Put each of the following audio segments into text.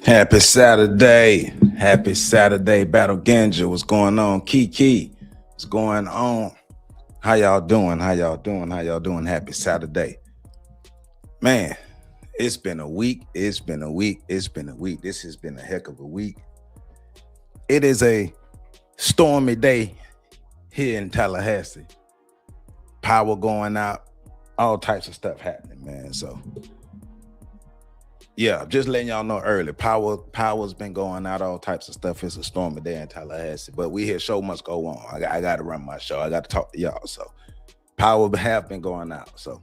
Happy Saturday. Happy Saturday, Battle Ganja. What's going on? Kiki. What's going on? How y'all doing? How y'all doing? How y'all doing? Happy Saturday. Man, it's been a week. It's been a week. It's been a week. This has been a heck of a week. It is a stormy day here in Tallahassee. Power going out. All types of stuff happening, man. So yeah, just letting y'all know early. Power's been going out, all types of stuff. It's a stormy day in Tallahassee, but we here. Show must go on. I got to run my show. I got to talk to y'all. So power have been going out. So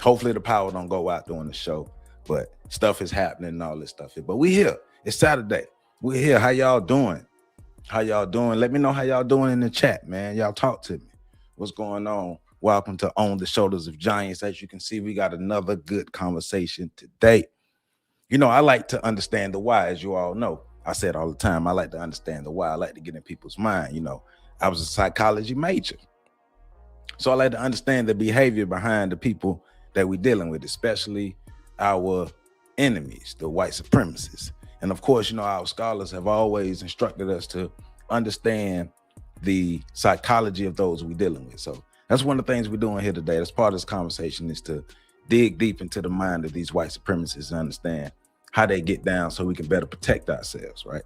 hopefully the power don't go out during the show, but stuff is happening and all this stuff here. But we here. It's Saturday. We're here. How y'all doing? How y'all doing? Let me know how y'all doing in the chat, man. Y'all talk to me. What's going on? Welcome to On the Shoulders of Giants. As you can see, we got another good conversation today. You know, I like to understand the why, as you all know. I said all the time, I like to understand the why. I like to get in people's mind. You know, I was a psychology major. So I like to understand the behavior behind the people that we're dealing with, especially our enemies, the white supremacists. And of course, you know, our scholars have always instructed us to understand the psychology of those we're dealing with. So that's one of the things we're doing here today. That's part of this conversation, is to dig deep into the mind of these white supremacists and understand how they get down so we can better protect ourselves, right?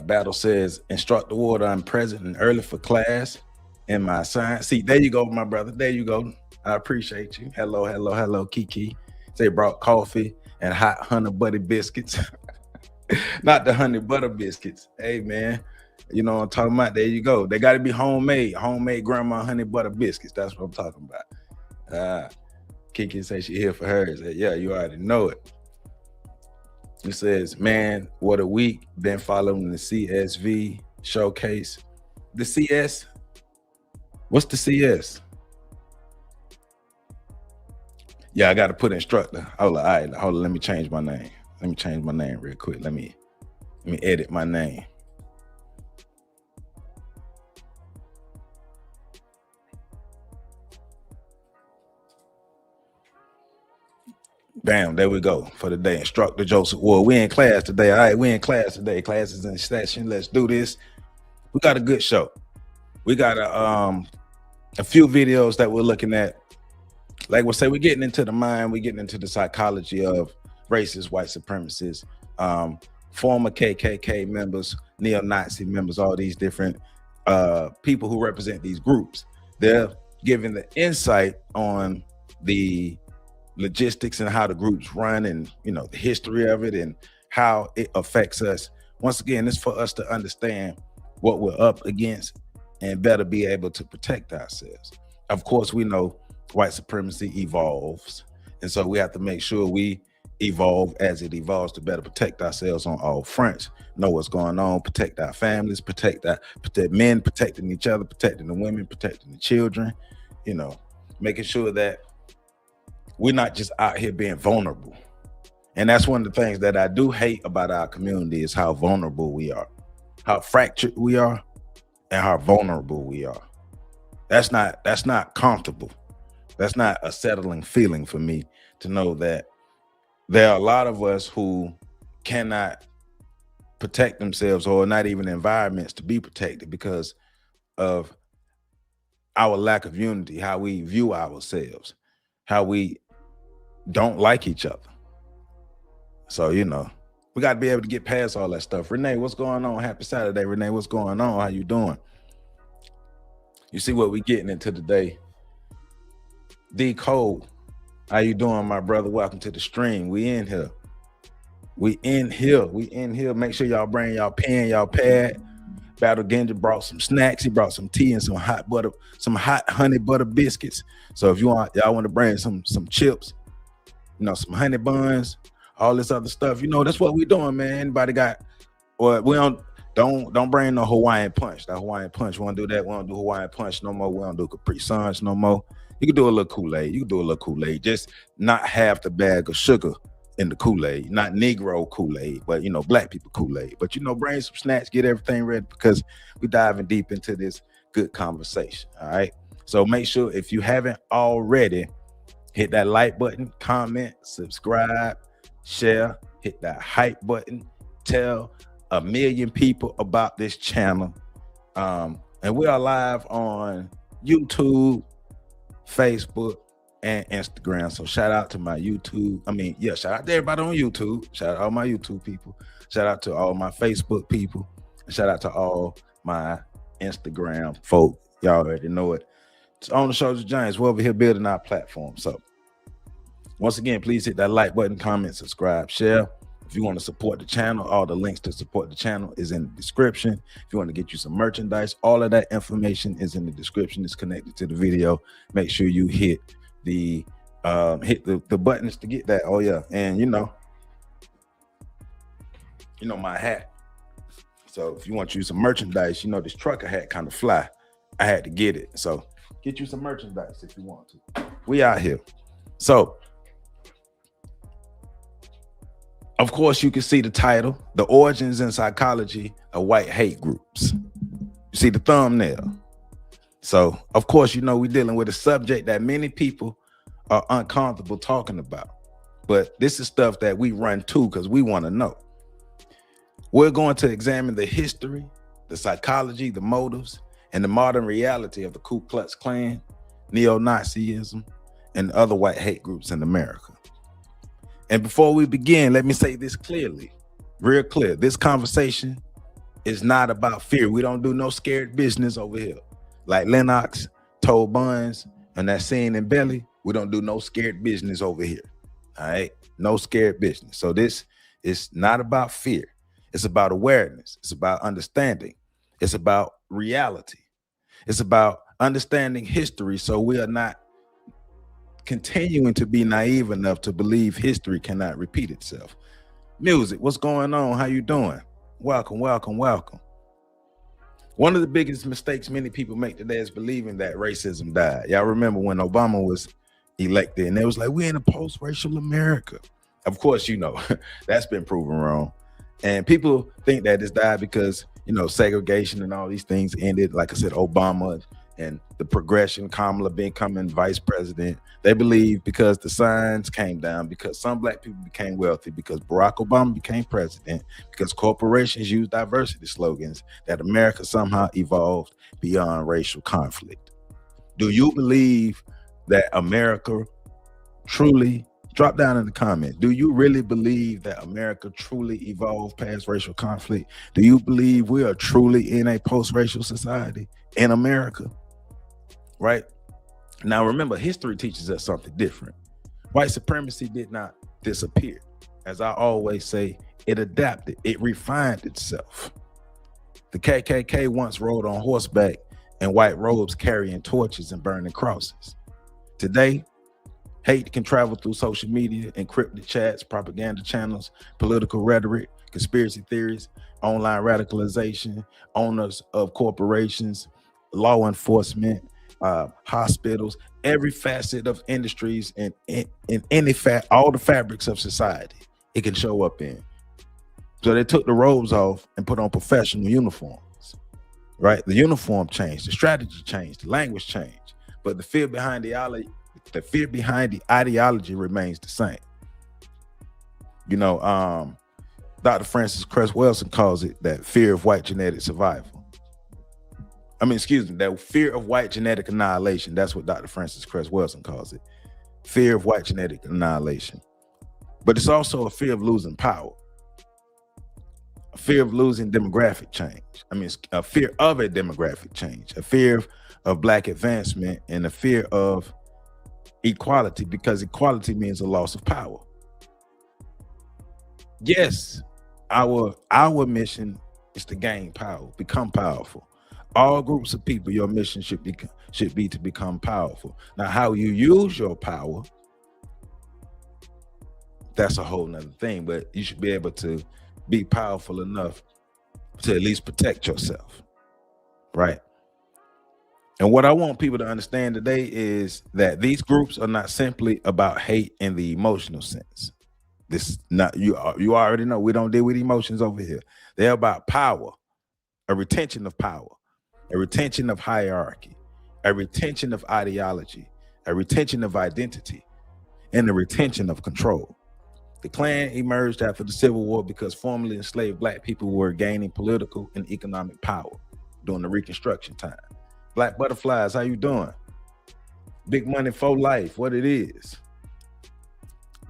Battle says, instructor Ward, I'm present and early for class in my science. See, there you go, my brother. There you go. I appreciate you. Hello, hello, hello, Kiki. They brought coffee and hot honey butter biscuits. Not the honey butter biscuits. Hey, man, you know what I'm talking about? There you go. They got to be homemade grandma honey butter biscuits. That's what I'm talking about. Kiki says she here for hers. Yeah, you already know it. It says, man, what a week. Been following the CSV showcase. The CS? What's the CS? Yeah, I got to put instructor. Hold on, let me change my name. Let me change my name real quick. Let me edit my name. Bam, there we go for the day. Instructor Joseph Ward. We in class today. All right, we in class today. Class is in session. Let's do this. We got a good show. We got a few videos that we're looking at. Like we'll say, we're getting into the mind, we're getting into the psychology of racist white supremacists, former KKK members, neo-Nazi members, all these different people who represent these groups. They're giving the insight on the logistics and how the groups run, and you know, the history of it and how it affects us. Once again, it's for us to understand what we're up against and better be able to protect ourselves. Of course, we know white supremacy evolves, and so we have to make sure we evolve as it evolves to better protect ourselves on all fronts, know what's going on, protect our families, protect men, protecting each other, protecting the women, protecting the children, you know, making sure that we're not just out here being vulnerable. And that's one of the things that I do hate about our community, is how vulnerable we are, how fractured we are, and how vulnerable we are. That's not comfortable. That's not a settling feeling for me, to know that there are a lot of us who cannot protect themselves, or not even environments to be protected, because of our lack of unity, how we view ourselves, how we don't like each other. So, you know, we got to be able to get past all that stuff. Renee, what's going on? Happy Saturday, Renee. What's going on? How you doing? You see what we getting into today. D Cole, how you doing, my brother? Welcome to the stream. We in here. We in here. Make sure y'all bring y'all pen, y'all pad. Battle Genja brought some snacks. He brought some tea and some hot honey butter biscuits. So if y'all want to bring some chips, you know, some honey buns, all this other stuff, you know, that's what we doing, man. Anybody got, or we don't bring no Hawaiian punch. That Hawaiian punch, we don't do that. We don't do Hawaiian punch no more. We don't do Capri Suns no more. You can do a little Kool-Aid. Just not half the bag of sugar in the Kool-Aid, not Negro Kool-Aid, but you know, black people Kool-Aid. But you know, bring some snacks, get everything ready, because we diving deep into this good conversation. All right. So make sure, if you haven't already, hit that like button, comment, subscribe, share, hit that hype button, tell 1 million people about this channel. And we are live on YouTube, Facebook, and Instagram. So shout out to my YouTube. Shout out to everybody on YouTube. Shout out to all my YouTube people. Shout out to all my Facebook people. And shout out to all my Instagram folk. Y'all already know it. It's On the Shoulders of Giants. We're over here building our platform. So once again, please hit that like button, comment, subscribe, share. If you want to support the channel, all the links to support the channel is in the description. If you want to get you some merchandise, all of that information is in the description. It's connected to the video. Make sure you hit the buttons to get that. Oh yeah, and you know my hat. So if you want you some merchandise, this trucker hat kind of fly. I had to get it. So get you some merchandise if you want to. We out here. So of course, you can see the title, The Origins and Psychology of White Hate Groups. You see the thumbnail. So, of course, we're dealing with a subject that many people are uncomfortable talking about. But this is stuff that we run to because we want to know. We're going to examine the history, the psychology, the motives, and the modern reality of the Ku Klux Klan, neo-Nazism, and other white hate groups in America. And before we begin, let me say this clearly, real clear. This conversation is not about fear. We don't do no scared business over here. Like Lennox told Buns and that scene in Belly, we don't do no scared business over here. All right? No scared business. So this is not about fear. It's about awareness. It's about understanding. It's about reality. It's about understanding history so we are not continuing to be naive enough to believe history cannot repeat itself. Music, what's going on? How you doing? Welcome, welcome, welcome. One of the biggest mistakes many people make today is believing that racism died. Y'all remember when Obama was elected and they was like, we're in a post-racial America. Of course, that's been proven wrong. And people think that it's died because, segregation and all these things ended. Like I said, Obama and the progression, Kamala becoming vice president. They believe because the signs came down, because some black people became wealthy, because Barack Obama became president, because corporations use diversity slogans, that America somehow evolved beyond racial conflict. Do you believe that America truly, drop down in the comments, do you really believe that America truly evolved past racial conflict? Do you believe we are truly in a post-racial society in America? Right? Now, remember, history teaches us something different. White supremacy did not disappear. As I always say, it adapted, it refined itself. The KKK once rode on horseback in white robes carrying torches and burning crosses. Today, hate can travel through social media, encrypted chats, propaganda channels, political rhetoric, conspiracy theories, online radicalization, owners of corporations, law enforcement, hospitals, every facet of industries and in any all the fabrics of society it can show up in. So they took the robes off and put on professional uniforms, right? The uniform changed, the strategy changed, the language changed, but the fear behind the ideology remains the same. Dr. Francis Cress Welsing calls it that fear of white genetic survival. That fear of white genetic annihilation. That's what Dr. Francis Cress Welsing calls it. Fear of white genetic annihilation. But it's also a fear of losing power. A fear of losing demographic change. A fear of a demographic change. A fear of black advancement and a fear of equality, because equality means a loss of power. Yes, our mission is to gain power, become powerful. All groups of people, your mission should be to become powerful. Now, how you use your power, that's a whole nother thing, but you should be able to be powerful enough to at least protect yourself, right? And what I want people to understand today is that these groups are not simply about hate in the emotional sense. This is not, you already know we don't deal with emotions over here. They're about power, a retention of power, a retention of hierarchy, a retention of ideology, a retention of identity, and a retention of control. The Klan emerged after the Civil War because formerly enslaved black people were gaining political and economic power during the Reconstruction time. Black butterflies, how you doing? Big money for life, what it is.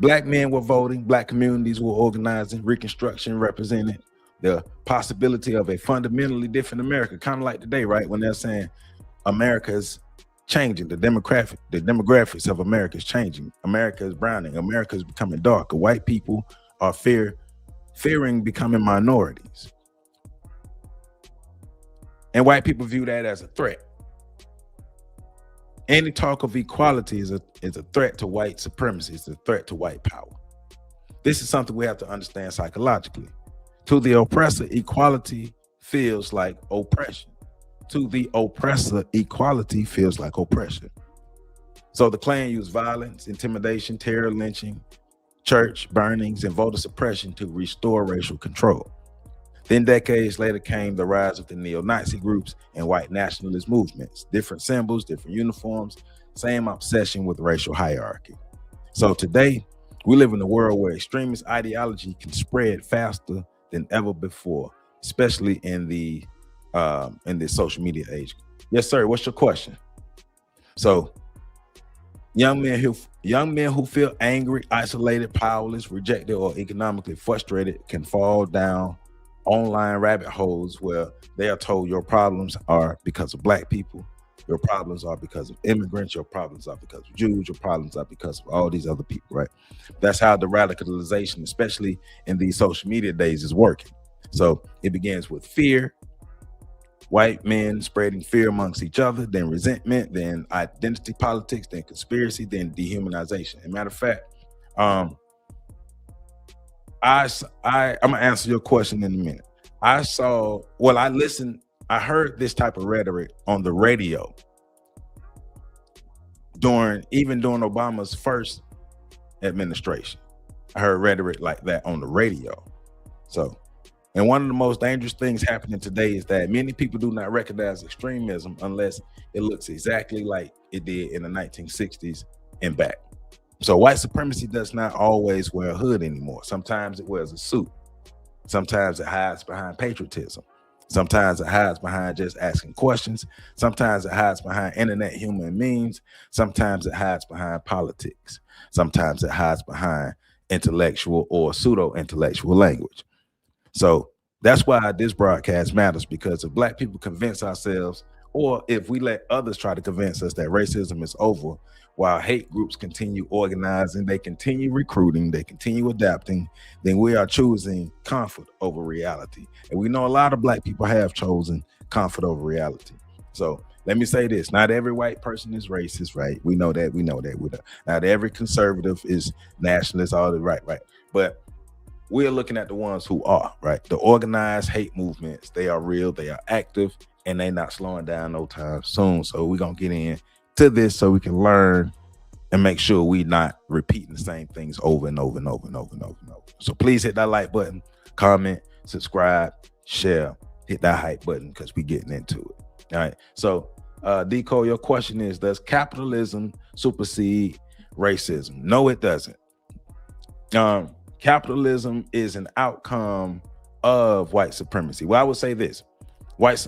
Black men were voting, black communities were organizing, Reconstruction represented the possibility of a fundamentally different America, kind of like today, right? When they're saying America's changing, the demographics of America is changing. America is browning, America is becoming darker. White people are fearing becoming minorities. And white people view that as a threat. Any talk of equality is a threat to white supremacy. It's a threat to white power. This is something we have to understand psychologically. To the oppressor, equality feels like oppression. To the oppressor, equality feels like oppression. So the Klan used violence, intimidation, terror, lynching, church burnings, and voter suppression to restore racial control. Then decades later came the rise of the neo-Nazi groups and white nationalist movements. Different symbols, different uniforms, same obsession with racial hierarchy. So today, we live in a world where extremist ideology can spread faster than ever before, especially in the social media age. Yes, sir. What's your question? So, young men who feel angry, isolated, powerless, rejected, or economically frustrated can fall down online rabbit holes where they are told your problems are because of black people, your problems are because of immigrants, your problems are because of Jews, your problems are because of all these other people, right? That's how the radicalization, especially in these social media days, is working. So it begins with fear, white men spreading fear amongst each other, then resentment, then identity politics, then conspiracy, then dehumanization. As a matter of fact, I'm gonna answer your question in a minute. I heard this type of rhetoric on the radio during Obama's first administration. I heard rhetoric like that on the radio. So, and one of the most dangerous things happening today is that many people do not recognize extremism unless it looks exactly like it did in the 1960s and back. So white supremacy does not always wear a hood anymore. Sometimes it wears a suit. Sometimes it hides behind patriotism. Sometimes it hides behind just asking questions. Sometimes it hides behind internet humor and memes. Sometimes it hides behind politics. Sometimes it hides behind intellectual or pseudo-intellectual language. So that's why this broadcast matters, because if black people convince ourselves, or if we let others try to convince us that racism is over, while hate groups continue organizing, they continue recruiting, they continue adapting, then we are choosing comfort over reality. And we know a lot of black people have chosen comfort over reality. So let me say this, not every white person is racist, right? We know that. Not every conservative is nationalist, all the right. But we're looking at the ones who are, right? The organized hate movements, they are real, they are active, and they're not slowing down no time soon. So we're going to get into this so we can learn and make sure we're not repeating the same things over and over and over and over and over and over. So please hit that like button, comment, subscribe, share, hit that hype button, because we're getting into it. All right. So Deco, your question is, does capitalism supersede racism? No, it doesn't. Capitalism is an outcome of white supremacy. Well, I would say this.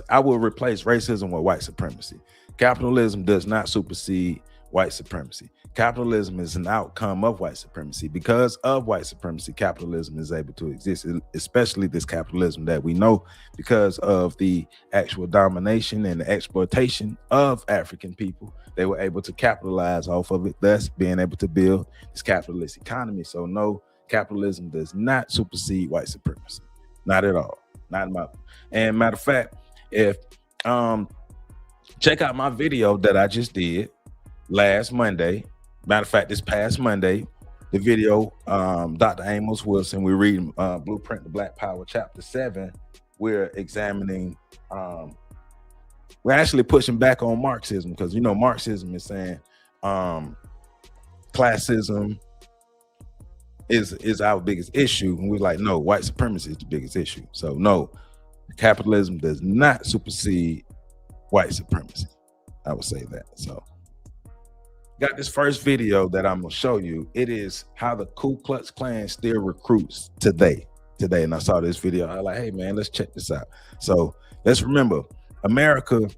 I will replace racism with white supremacy. Capitalism does not supersede white supremacy. Capitalism is an outcome of white supremacy. Because of white supremacy, capitalism is able to exist, especially this capitalism that we know, because of the actual domination and the exploitation of African people. They were able to capitalize off of it, thus being able to build this capitalist economy. So no, capitalism does not supersede white supremacy. Not at all. Not in my. And matter of fact, if check out my video that I just did last Monday. Matter of fact, this past Monday, the video, Dr. Amos Wilson, we're reading Blueprint to Black Power, Chapter 7. We're examining, we're actually pushing back on Marxism, because you know Marxism is saying classism is our biggest issue, and we're like, no, white supremacy is the biggest issue. So no, capitalism does not supersede white supremacy. I would say that. So got this first video that I'm gonna show you. It is how the Ku Klux Klan still recruits today. And I saw this video. I was like, hey man, let's check this out. So let's remember, America,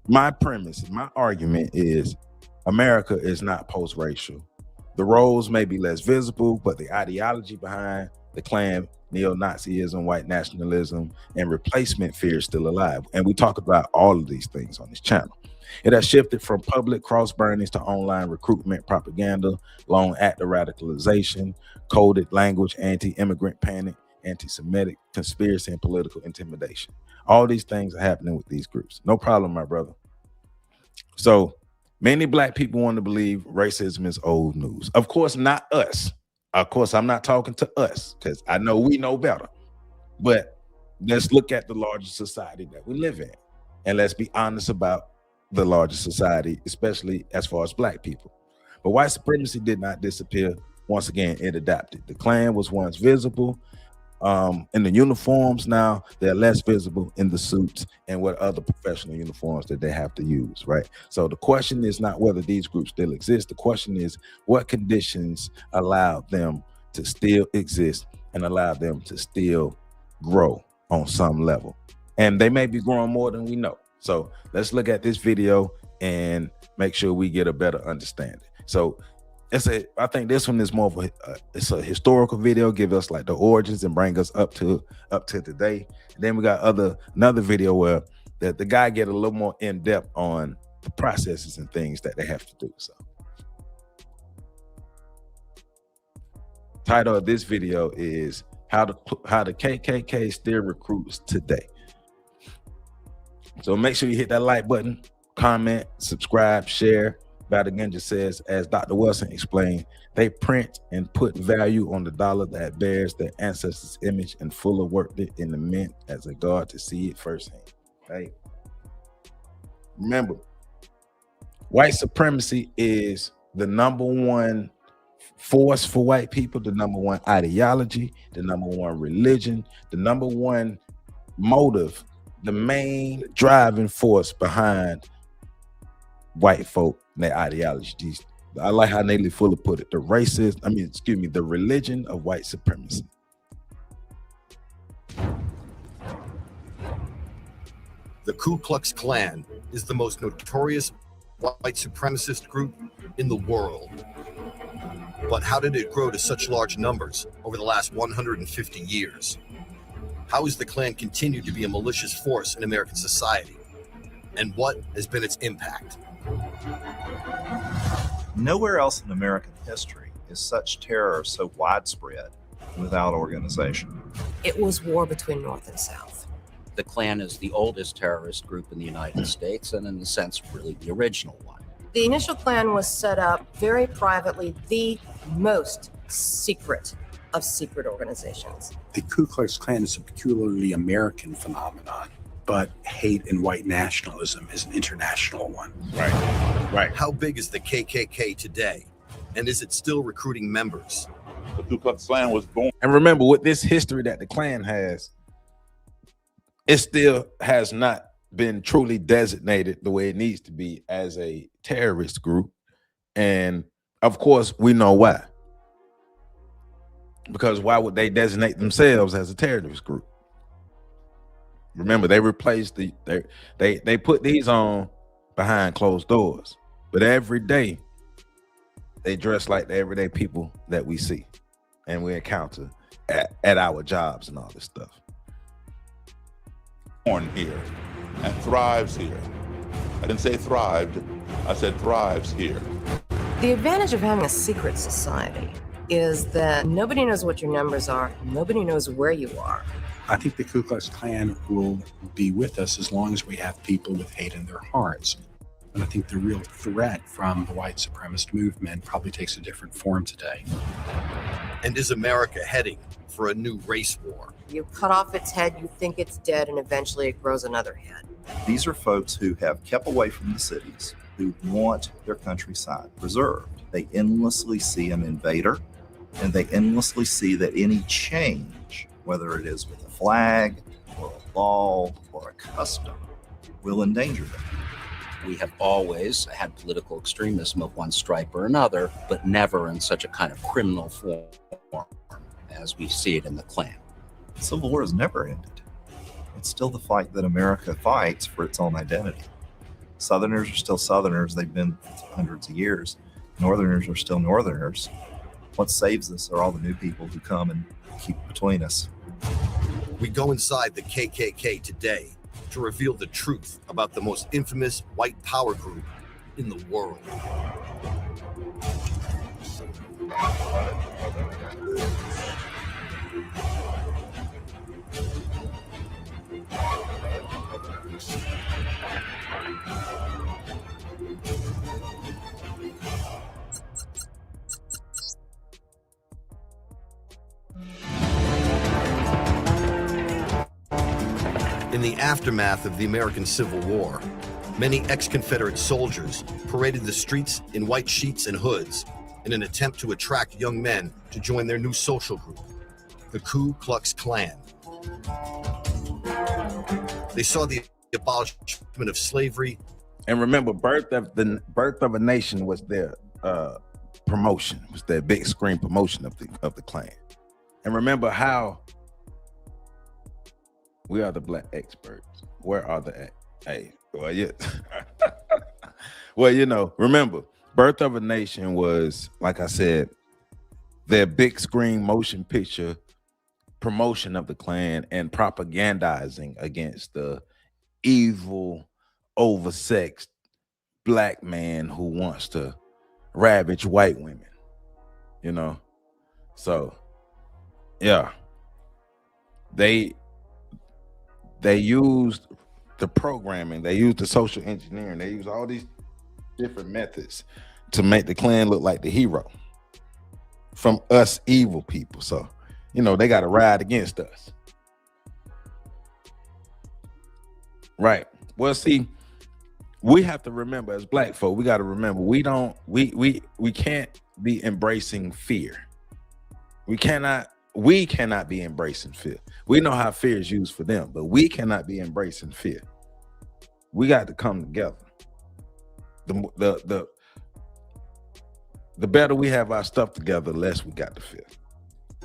my premise, my argument is America is not post-racial. The roles may be less visible, but the ideology behind the Klan, neo-Nazism, white nationalism, and replacement fear is still alive. And we talk about all of these things on this channel. It has shifted from public cross burnings to online recruitment propaganda, long act of radicalization, coded language, anti-immigrant panic, anti-Semitic conspiracy, and political intimidation. All these things are happening with these groups. No problem, my brother. So many Black people want to believe racism is old news. Of course, not us. Of course, I'm not talking to us because I know we know better. But let's look at the larger society that we live in. And let's be honest about the larger society, especially as far as Black people. But white supremacy did not disappear. Once again, it adapted. The Klan was once visible in the uniforms. Now they're less visible in the suits and what other professional uniforms that they have to use, right? So the question is not whether these groups still exist. The question is what conditions allow them to still exist and allow them to still grow on some level. And they may be growing more than we know. So let's look at this video and make sure we get a better understanding. So I think this one is more of it's a historical video, give us like the origins and bring us up to today. And then we got another video where the guy get a little more in depth on the processes and things that they have to do. So title of this video is how the KKK still recruits today. So make sure you hit that like button, comment, subscribe, share. Badagenja says, as Dr. Wilson explained, they print and put value on the dollar that bears their ancestors' image, and Fuller worked it in the mint as a guard to see it firsthand. Right? Remember, white supremacy is the #1 force for white people, the #1 ideology, the #1 religion, the #1 motive, the main driving force behind white folk and their ideology. I like how Nathan Fuller put it, the religion of white supremacy. The Ku Klux Klan is the most notorious white supremacist group in the world. But how did it grow to such large numbers over the last 150 years? How has the Klan continued to be a malicious force in American society? And what has been its impact? Nowhere else in American history is such terror so widespread without organization. It was war between North and South. The Klan is the oldest terrorist group in the United States, and in a sense, really the original one. The initial Klan was set up very privately, the most secret of secret organizations. The Ku Klux Klan is a peculiarly American phenomenon, but hate and white nationalism is an international one. Right. How big is the KKK today? And is it still recruiting members? The Ku Klux Klan was born. And remember, with this history that the Klan has, it still has not been truly designated the way it needs to be as a terrorist group. And of course, we know why. Because why would they designate themselves as a terrorist group? Remember, they replaced they put these on behind closed doors, but every day they dress like the everyday people that we see and we encounter at our jobs and all this stuff. Born here and thrives here. I didn't say thrived, I said thrives here. The advantage of having a secret society is that nobody knows what your numbers are, nobody knows where you are. I think the Ku Klux Klan will be with us as long as we have people with hate in their hearts. And I think the real threat from the white supremacist movement probably takes a different form today. And is America heading for a new race war? You cut off its head, you think it's dead, and eventually it grows another head. These are folks who have kept away from the cities, who want their countryside preserved. They endlessly see an invader, and they endlessly see that any change, whether it is with a flag or a law or a custom, will endanger them. We have always had political extremism of one stripe or another, but never in such a kind of criminal form as we see it in the Klan. The Civil War has never ended. It's still the fight that America fights for its own identity. Southerners are still Southerners. They've been for hundreds of years. Northerners are still Northerners. What saves us are all the new people who come and keep between us. We go inside the KKK today to reveal the truth about the most infamous white power group in the world. In the aftermath of the American Civil War, many ex-Confederate soldiers paraded the streets in white sheets and hoods in an attempt to attract young men to join their new social group, the Ku Klux Klan. They saw the abolishment of slavery. And remember, birth of a nation was their promotion, was their big screen promotion of the Klan. And remember how we are the black experts. Where are the hey? Well, yeah. Well, you know, remember, Birth of a Nation was, like I said, their big screen motion picture promotion of the Klan and propagandizing against the evil, oversexed black man who wants to ravage white women, you know? So, yeah, they used the programming, they used the social engineering, they used all these different methods to make the Klan look like the hero from us evil people. So, you know, they got to ride against us. Right. Well, see, we have to remember as black folk, we got to remember we can't be embracing fear. We cannot be embracing fear. We know how fear is used for them, but we cannot be embracing fear. We got to come together. The better we have our stuff together, the less we got to fear.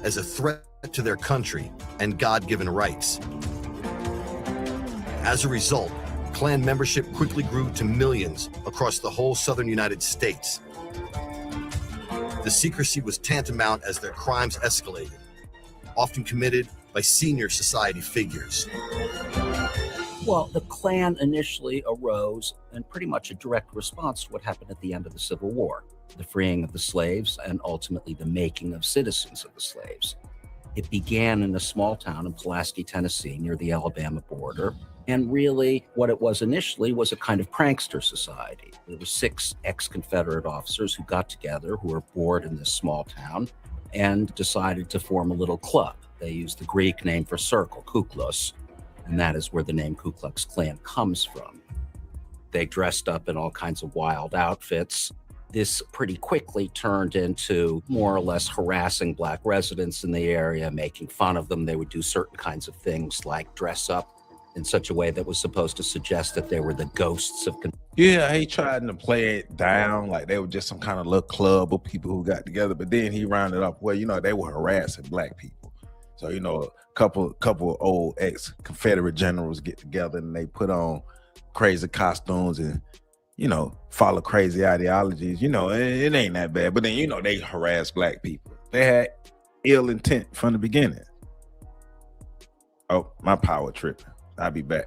As a threat to their country and God-given rights. As a result, Klan membership quickly grew to millions across the whole southern United States. The secrecy was tantamount as their crimes escalated, often committed by senior society figures. Well, the Klan initially arose in pretty much a direct response to what happened at the end of the Civil War, the freeing of the slaves and ultimately the making of citizens of the slaves. It began in a small town in Pulaski, Tennessee, near the Alabama border. And really, what it was initially was a kind of prankster society. There were 6 ex-Confederate officers who got together, who were bored in this small town, and decided to form a little club. They used the Greek name for circle, kuklos, and that is where the name Ku Klux Klan comes from. They dressed up in all kinds of wild outfits. This pretty quickly turned into more or less harassing black residents in the area, making fun of them. They would do certain kinds of things like dress up in such a way that was supposed to suggest that they were the ghosts of. Yeah, he tried to play it down like they were just some kind of little club of people who got together, but then he rounded up, well, you know, they were harassing black people. So, you know, a couple of old ex-Confederate generals get together and they put on crazy costumes and, you know, follow crazy ideologies. You know, it ain't that bad. But then, you know, they harass black people. They had ill intent from the beginning. Oh, my power tripping. I'll be back.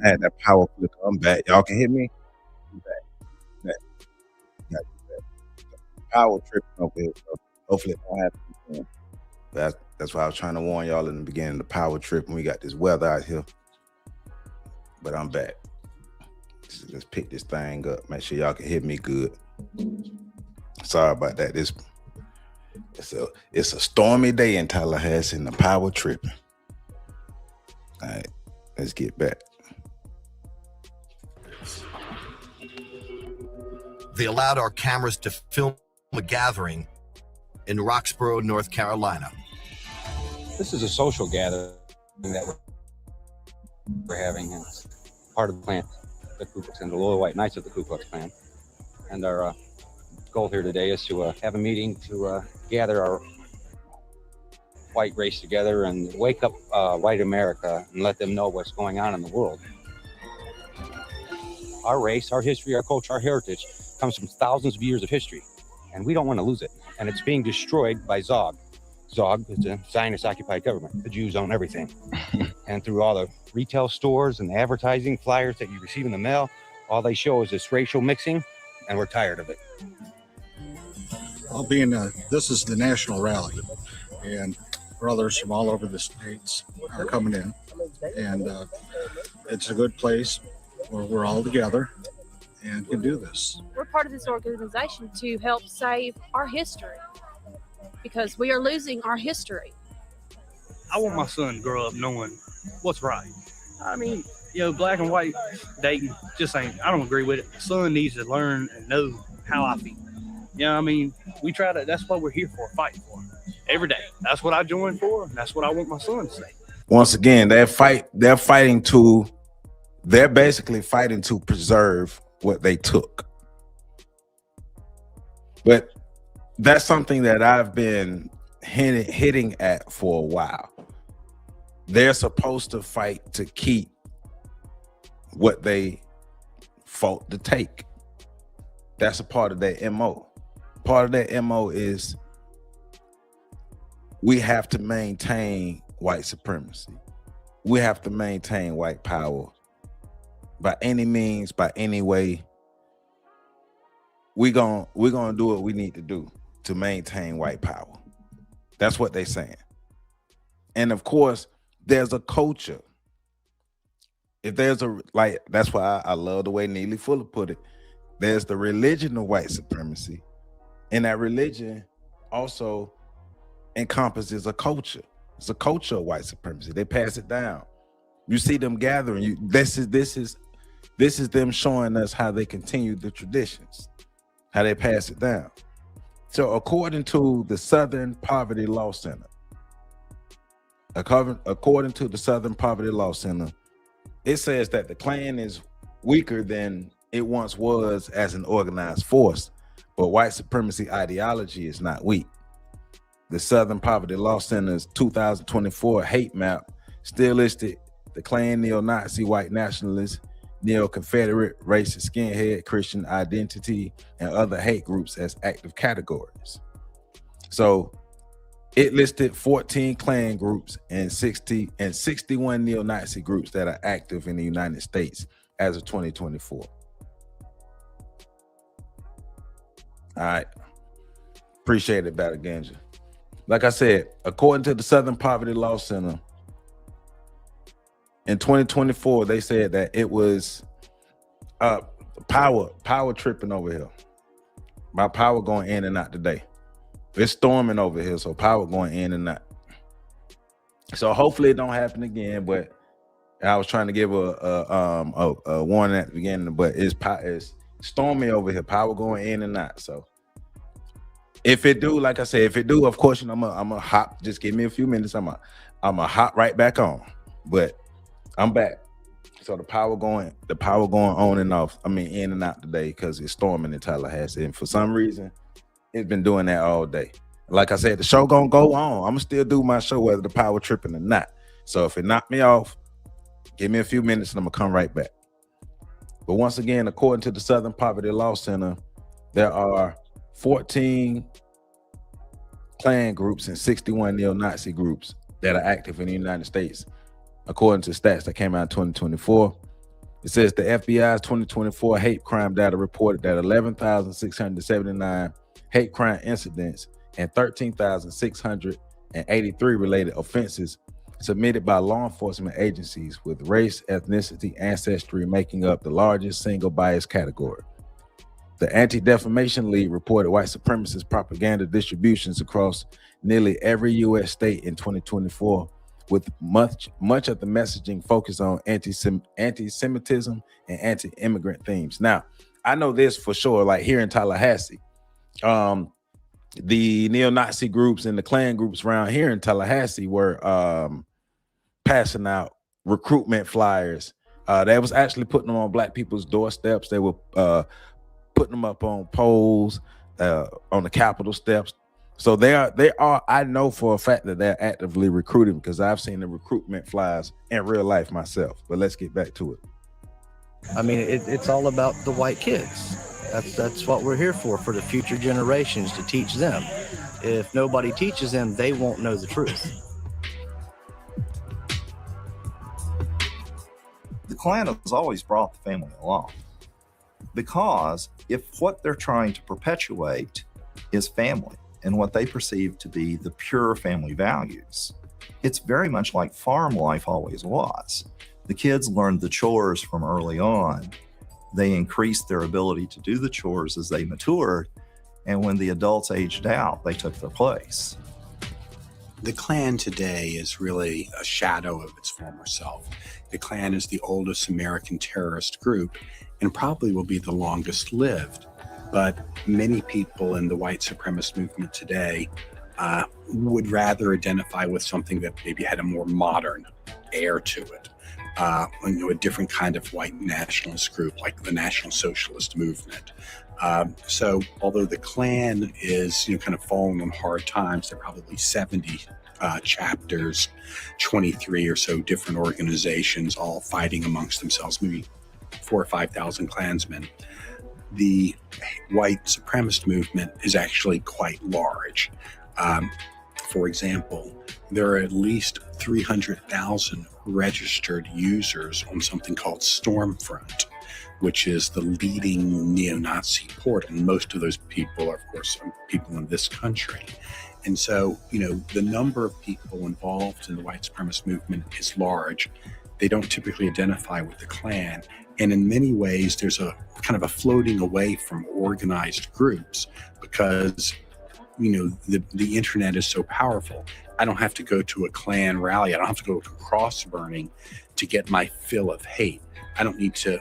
I had that power flicker. I'm back. Y'all can hear me? I'm back. Got power tripping over here. So hopefully it don't happen again. That's why I was trying to warn y'all in the beginning, the power trip when we got this weather out here. But I'm back. Let's pick this thing up. Make sure y'all can hear me good. Sorry about that. It's a stormy day in Tallahassee and the power tripping. All right, let's get back. They allowed our cameras to film a gathering in Roxborough, North Carolina. This is a social gathering that we're having. It's part of the Klan, the Ku Klux and the Loyal White Knights of the Ku Klux Klan. And our goal here today is to have a meeting to gather our white race together and wake up white America and let them know what's going on in the world. Our race, our history, our culture, our heritage comes from thousands of years of history, and we don't want to lose it. And it's being destroyed by ZOG. ZOG is a Zionist-occupied government. The Jews own everything. And through all the retail stores and the advertising flyers that you receive in the mail, all they show is this racial mixing, and we're tired of it. Well, this is the national rally, and brothers from all over the states are coming in, and it's a good place where we're all together and can do this. We're part of this organization to help save our history because we are losing our history. I want my son to grow up knowing what's right. I mean, black and white dating just ain't, I don't agree with it. The son needs to learn and know how I feel. We try to, that's what we're here for, fighting for every day. That's what I joined for, and that's what I want my son to say. Once again, they're basically fighting to preserve what they took. But that's something that I've been hitting at for a while. They're supposed to fight to keep what they fought to take. That's a part of their MO. Part of their MO is we have to maintain white supremacy. We have to maintain white power by any means, by any way. We're gonna do what we need to do to maintain white power. That's what they're saying. And of course, there's a culture. If there's that's why I love the way Neely Fuller put it. There's the religion of white supremacy. And that religion also encompasses a culture. It's a culture of white supremacy. They pass it down. You see them gathering. This is them showing us how they continue the traditions, how they pass it down. So according to the Southern Poverty Law Center, it says that the Klan is weaker than it once was as an organized force, but white supremacy ideology is not weak. The Southern Poverty Law Center's 2024 hate map still listed the Klan neo-Nazi, white nationalist, neo-Confederate, racist, skinhead, Christian identity, and other hate groups as active categories. So it listed 14 Klan groups and 61 neo-Nazi groups that are active in the United States as of 2024. All right. Appreciate it, Bataganja. Like I said, according to the Southern Poverty Law Center, in 2024, they said that it was power tripping over here. My power going in and out today. It's storming over here, so power going in and out. So hopefully it don't happen again. But I was trying to give a warning at the beginning, but it's stormy over here. Power going in and out. So if it do, like I said, if it do, of course, I'm a hop. Just give me a few minutes. I'm a hop right back on. But I'm back. So the power going on and off. I mean, in and out today because it's storming in Tallahassee, and for some reason, it's been doing that all day. Like I said, the show gonna go on. I'm gonna still do my show whether the power tripping or not. So if it knocked me off, give me a few minutes and I'm gonna come right back. But once again, according to the Southern Poverty Law Center, there are 14 Klan groups and 61 neo-Nazi groups that are active in the United States, according to stats that came out in 2024. It says the FBI's 2024 hate crime data reported that 11,679 hate crime incidents and 13,683 related offenses submitted by law enforcement agencies, with race, ethnicity, ancestry making up the largest single bias category. The Anti-Defamation League reported white supremacist propaganda distributions across nearly every U.S. state in 2024, with much of the messaging focused on anti-Semitism and anti-immigrant themes. Now, I know this for sure, like here in Tallahassee, the neo-Nazi groups and the Klan groups around here in Tallahassee were passing out recruitment flyers. They was actually putting them on black people's doorsteps. They were putting them up on poles, on the Capitol steps. So they are. I know for a fact that they're actively recruiting, because I've seen the recruitment flyers in real life myself. But let's get back to it. I mean, it's all about the white kids. That's what we're here for the future generations, to teach them. If nobody teaches them, they won't know the truth. The Klan has always brought the family along, because if what they're trying to perpetuate is family and what they perceive to be the pure family values, it's very much like farm life always was. The kids learned the chores from early on. They increased their ability to do the chores as they matured, and when the adults aged out, they took their place. The Klan today is really a shadow of its former self. The Klan is the oldest American terrorist group and probably will be the longest lived. But many people in the white supremacist movement today would rather identify with something that maybe had a more modern air to it. A different kind of white nationalist group, like the National Socialist Movement. So although the Klan is kind of falling on hard times, there are probably 70 chapters, 23 or so different organizations, all fighting amongst themselves, maybe 4,000 or 5,000 Klansmen. The white supremacist movement is actually quite large. For example, there are at least 300,000 registered users on something called Stormfront, which is the leading neo-Nazi portal. And most of those people are, of course, people in this country. And so, the number of people involved in the white supremacist movement is large. They don't typically identify with the Klan. And in many ways, there's a kind of a floating away from organized groups, because, the internet is so powerful. I don't have to go to a Klan rally. I don't have to go to a cross burning to get my fill of hate. I don't need to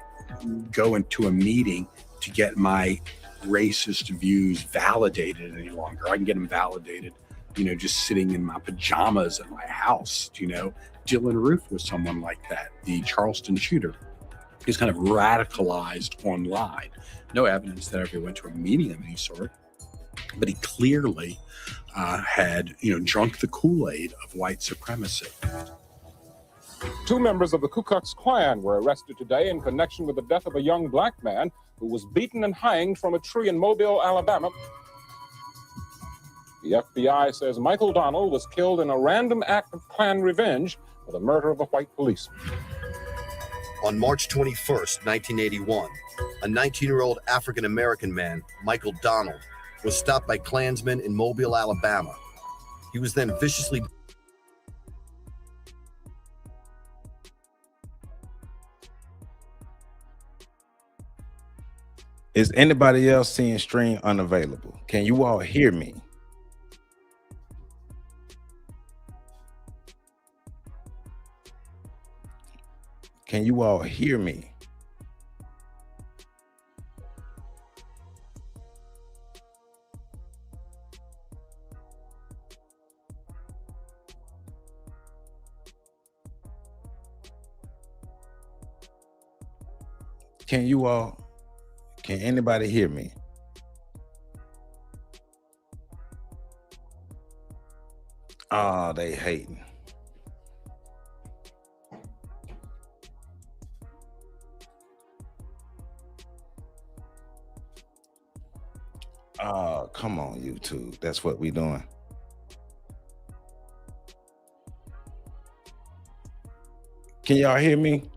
go into a meeting to get my racist views validated any longer. I can get them validated, just sitting in my pajamas at my house. Dylan Roof was someone like that. The Charleston shooter is kind of radicalized online. No evidence that I ever went to a meeting of any sort, but he clearly had, drunk the Kool-Aid of white supremacy. 2 members of the Ku Klux Klan were arrested today in connection with the death of a young black man who was beaten and hanged from a tree in Mobile, Alabama. The FBI says Michael Donald was killed in a random act of Klan revenge for the murder of a white policeman. On March 21st, 1981, a 19-year-old African-American man, Michael Donald, was stopped by Klansmen in Mobile, Alabama. He was then viciously... Is anybody else seeing stream unavailable? Can you all hear me? Can you all hear me? Can anybody hear me? Oh, they hating. Oh, come on, YouTube. That's what we doing. Can y'all hear me?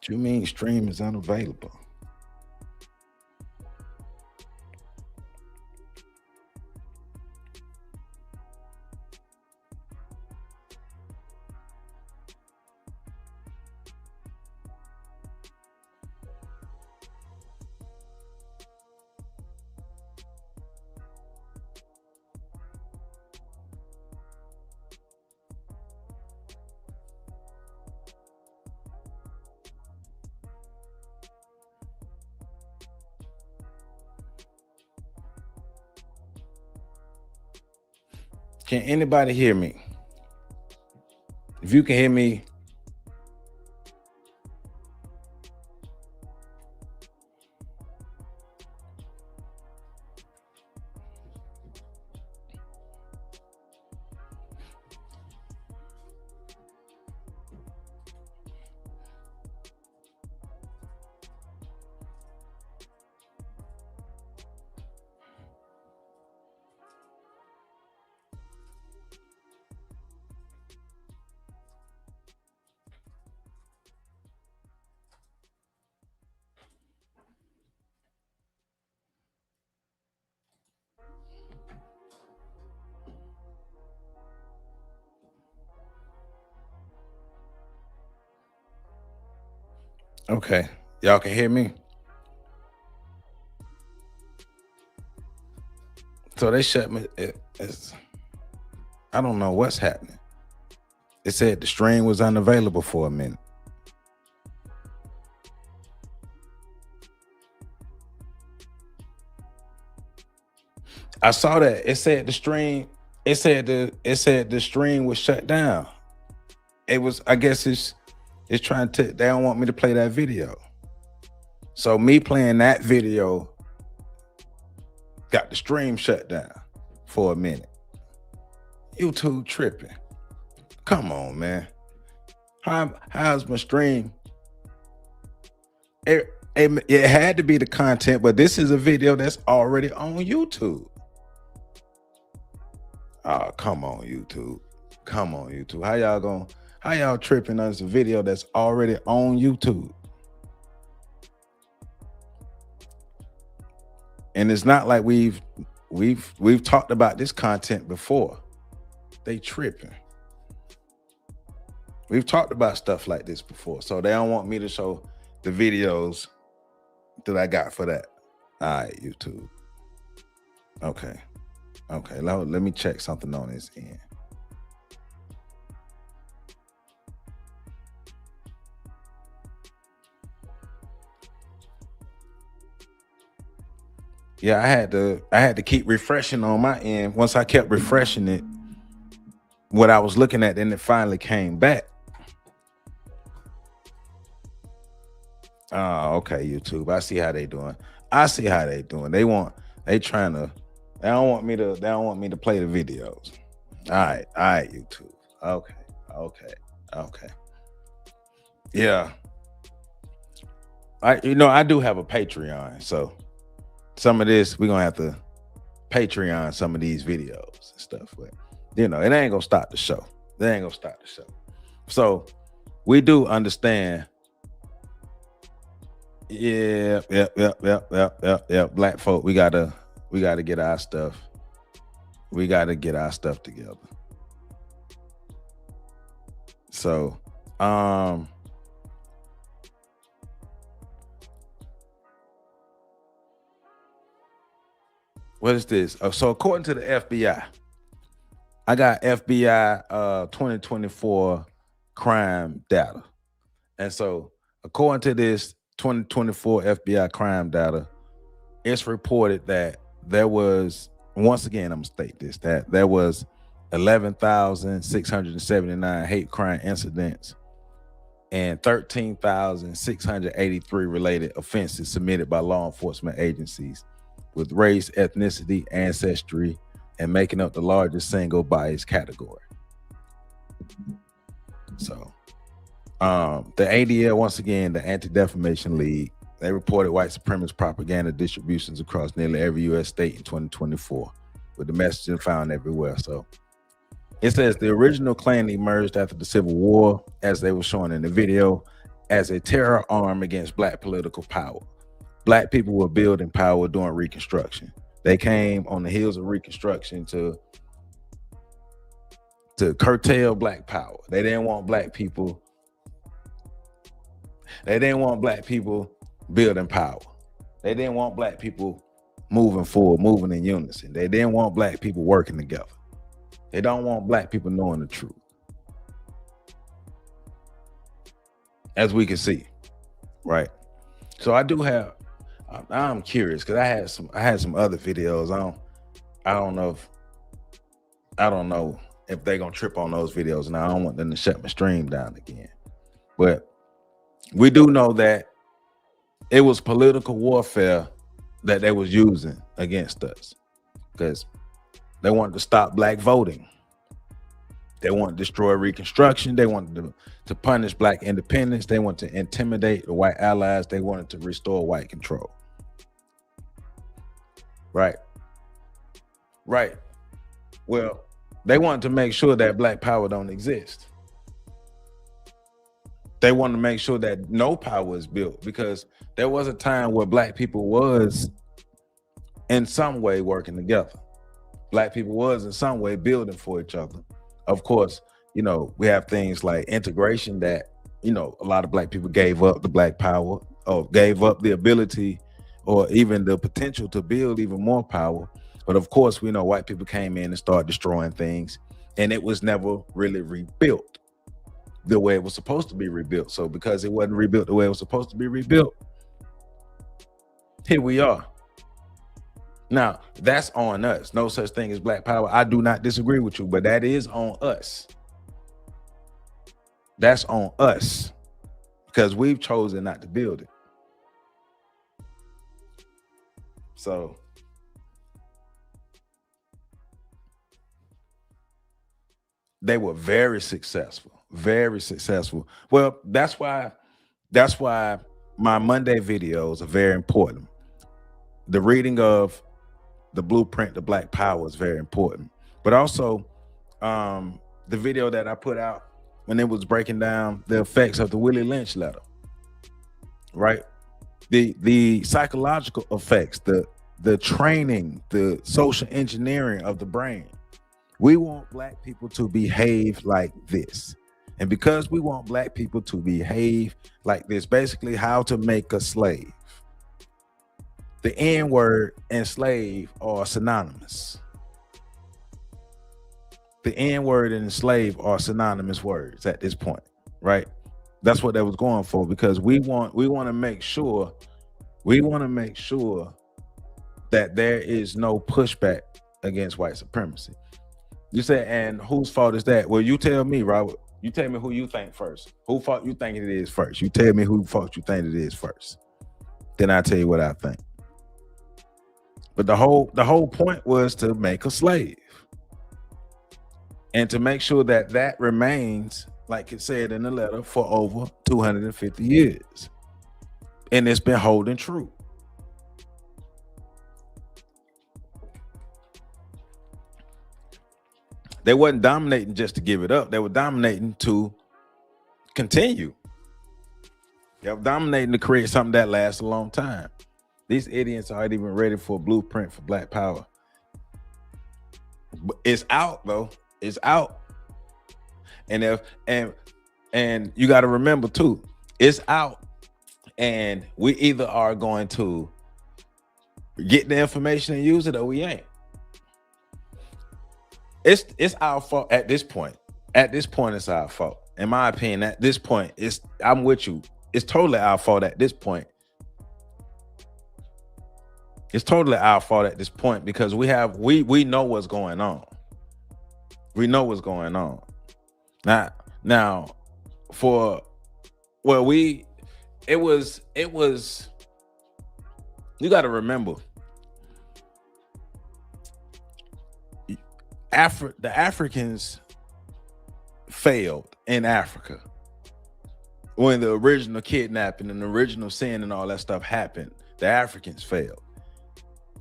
What you mean stream is unavailable? Can anybody hear me? If you can hear me, okay, y'all can hear me. So they shut me. I don't know what's happening. It said the stream was unavailable for a minute. I saw that. It said the stream. It said the stream was shut down. It was. I guess it's trying to. They don't want me to play that video. So me playing that video got the stream shut down for a minute. YouTube tripping. Come on, man. How's my stream? It had to be the content, but this is a video that's already on YouTube. Oh, come on, YouTube. Come on, YouTube. How y'all tripping on this video that's already on YouTube? And it's not like we've talked about this content before. They tripping. We've talked about stuff like this before, so they don't want me to show the videos that I got for that. All right, YouTube. Okay. Let me check something on this end. Yeah, I had to keep refreshing on my end. Once I kept refreshing it, what I was looking at, then it finally came back. Oh, okay, YouTube. I see how they doing. They don't want me to play the videos. All right, YouTube. Okay. Yeah. I do have a Patreon, so some of this we're gonna have to Patreon some of these videos and stuff, but it ain't gonna stop the show. So we do understand. Yeah. Black folk, we gotta get our stuff. We gotta get our stuff together. So, what is this? So according to the FBI, I got FBI 2024 crime data. And so according to this 2024 FBI crime data, it's reported that there was, once again, I'm gonna state this, that there was 11,679 hate crime incidents and 13,683 related offenses submitted by law enforcement agencies with race, ethnicity, ancestry, and making up the largest single bias category. So the ADL, once again, the Anti-Defamation League, they reported white supremacist propaganda distributions across nearly every U.S. state in 2024, with the messaging found everywhere. So it says the original Klan emerged after the Civil War, as they were showing in the video, as a terror arm against black political power. Black people were building power during Reconstruction. They came on the heels of Reconstruction to curtail black power. They didn't want black people. They didn't want black people building power. They didn't want black people moving forward, moving in unison. They didn't want black people working together. They don't want black people knowing the truth. As we can see, right? So I do have, I'm curious because I had some other videos. I don't know if they're gonna trip on those videos, and I don't want them to shut my stream down again. But we do know that it was political warfare that they was using against us, because they wanted to stop black voting. They wanted to destroy Reconstruction. They wanted to punish black independence. They wanted to intimidate the white allies. They wanted to restore white control. Right. Well, they wanted to make sure that black power don't exist. They wanted to make sure that no power is built, because there was a time where black people was in some way working together. Black people was in some way building for each other. Of course, you know, we have things like integration that, you know, a lot of black people gave up the black power, or gave up the ability or even the potential to build even more power. But of course, we know white people came in and started destroying things, and it was never really rebuilt the way it was supposed to be rebuilt. So because it wasn't rebuilt the way it was supposed to be rebuilt, here we are. Now, that's on us. No such thing as black power. I do not disagree with you, but that is on us. That's on us, because we've chosen not to build it. So they were very successful, very successful. Well, that's why my Monday videos are very important. The reading of the blueprint to black power is very important, but also the video that I put out when it was breaking down the effects of the Willie Lynch letter, right? The psychological effects, the training, the social engineering of the brain. We want black people to behave like this. And because we want black people to behave like this, basically how to make a slave. The N-word and slave are synonymous. The N-word and slave are synonymous words at this point, right? That's what they was going for, because we want to make sure that there is no pushback against white supremacy. You say, and whose fault is that? Well, you tell me, Robert. You tell me who you think first. Who fault you think it is first? You tell me who fault you think it is first. Then I tell you what I think. But the whole point was to make a slave, and to make sure that that remains, like it said in the letter, for over 250 years. And it's been holding true. They wasn't dominating just to give it up. They were dominating to continue. They were dominating to create something that lasts a long time. These idiots aren't even ready for a blueprint for black power. It's out though. It's out. And you got to remember too, it's out. And we either are going to get the information and use it, or we ain't. It's our fault at this point. At this point, it's our fault. In my opinion, at this point, I'm with you. It's totally our fault at this point. It's totally our fault at this point, because we know what's going on. We know what's going on. Now it was you got to remember, the Africans failed in Africa when the original kidnapping and the original sin and all that stuff happened. The Africans failed.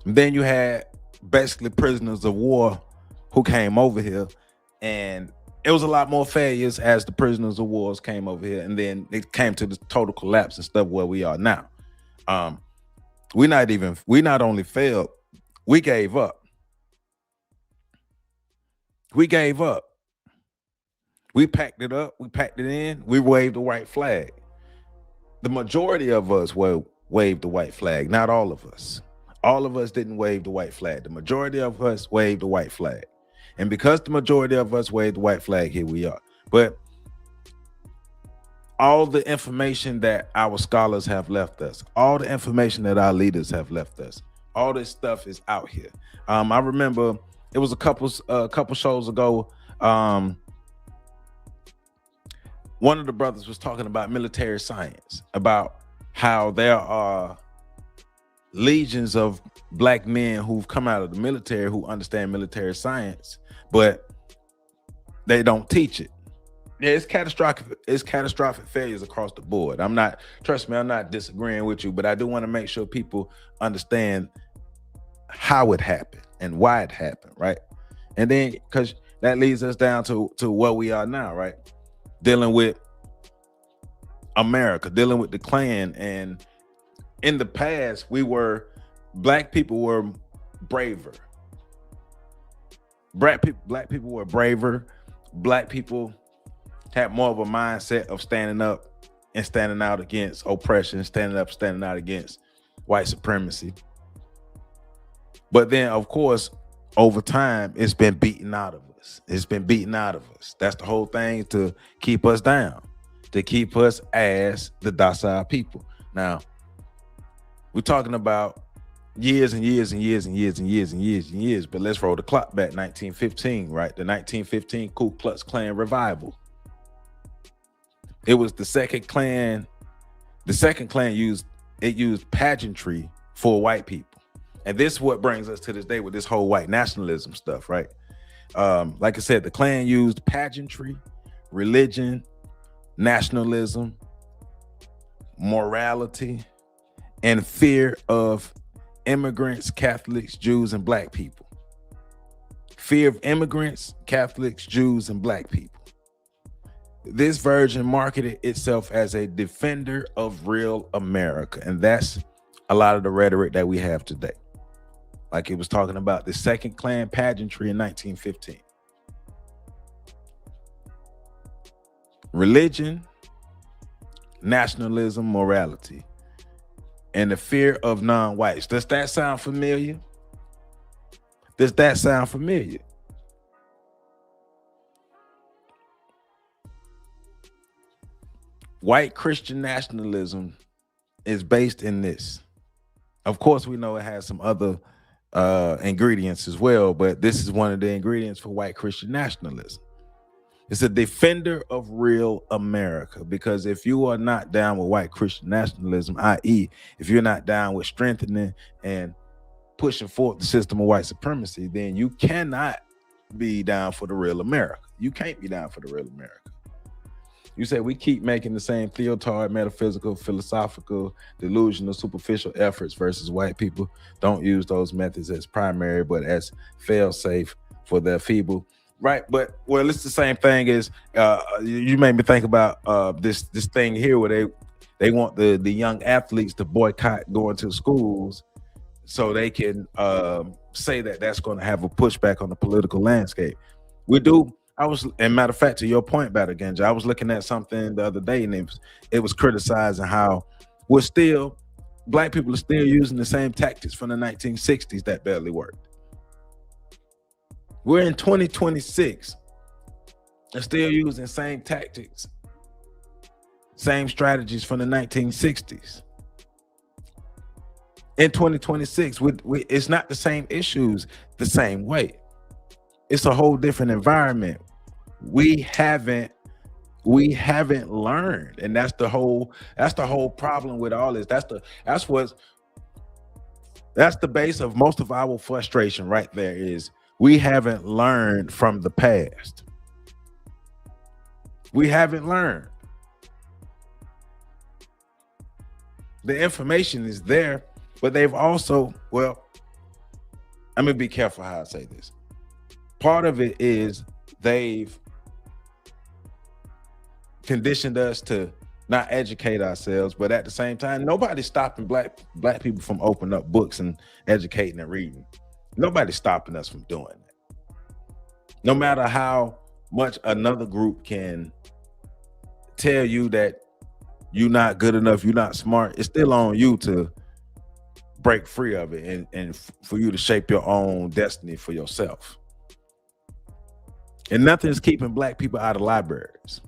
And then you had basically prisoners of war who came over here, and it was a lot more failures as the prisoners of wars came over here, and then it came to the total collapse and stuff where we are now. We not only failed, we gave up. We gave up. We packed it up. We packed it in. We waved the white flag. The majority of us waved the white flag, not all of us. All of us didn't wave the white flag. The majority of us waved the white flag. And because the majority of us waved the white flag, here we are. But all the information that our scholars have left us, all the information that our leaders have left us, all this stuff is out here. I remember it was a couple shows ago. One of the brothers was talking about military science, about how there are legions of black men who've come out of the military who understand military science, but they don't teach it. Yeah, it's catastrophic failures across the board. Trust me, I'm not disagreeing with you, but I do want to make sure people understand how it happened and why it happened, right? And then, because that leads us down to where we are now, right? Dealing with America, dealing with the Klan. And in the past, black people were braver. Black people were braver. Black people had more of a mindset of standing up and standing out against oppression, standing out against white supremacy. But then, of course, over time, it's been beaten out of us. That's the whole thing, to keep us down, to keep us as the docile people. Now, we're talking about years and years and years and years and years and years and years, but let's roll the clock back. 1915, right? The 1915 Ku Klux Klan revival. It was the second Klan. The second Klan used pageantry for white people. And this is what brings us to this day with this whole white nationalism stuff, right? Like I said, the Klan used pageantry, religion, nationalism, morality, and fear of immigrants, Catholics, Jews, and black people. Fear of immigrants, Catholics, Jews, and black people. This version marketed itself as a defender of real America. And that's a lot of the rhetoric that we have today. Like it was talking about the second Klan pageantry in 1915. Religion, nationalism, morality, and the fear of non-whites. Does that sound familiar? White Christian nationalism is based in this. Of course, we know it has some other ingredients as well, but this is one of the ingredients for white Christian nationalism. It's a defender of real America, because if you are not down with white Christian nationalism, i.e., if you're not down with strengthening and pushing forth the system of white supremacy, then you cannot be down for the real America. You can't be down for the real America. You say we keep making the same theotard, metaphysical, philosophical, delusional, superficial efforts versus white people don't use those methods as primary, but as fail-safe for their feeble. Right, but well, it's the same thing as you made me think about this thing here where they want the young athletes to boycott going to schools so they can say that that's going to have a pushback on the political landscape. We do. And matter of fact, to your point, Batter Genja, I was looking at something the other day, and it was criticizing how black people are still using the same tactics from the 1960s that barely worked. We're in 2026 and still using same tactics, same strategies from the 1960s. In 2026, it's not the same issues the same way. It's a whole different environment. We haven't learned, and that's the whole problem with all this. That's the base of most of our frustration right there, is we haven't learned from the past. We haven't learned. The information is there, but they've also, well, I'm gonna be careful how I say this. Part of it is they've conditioned us to not educate ourselves, but at the same time, nobody's stopping black people from opening up books and educating and reading. Nobody's stopping us from doing that. No matter how much another group can tell you that you're not good enough, you're not smart, it's still on you to break free of it and for you to shape your own destiny for yourself. And nothing's keeping black people out of libraries.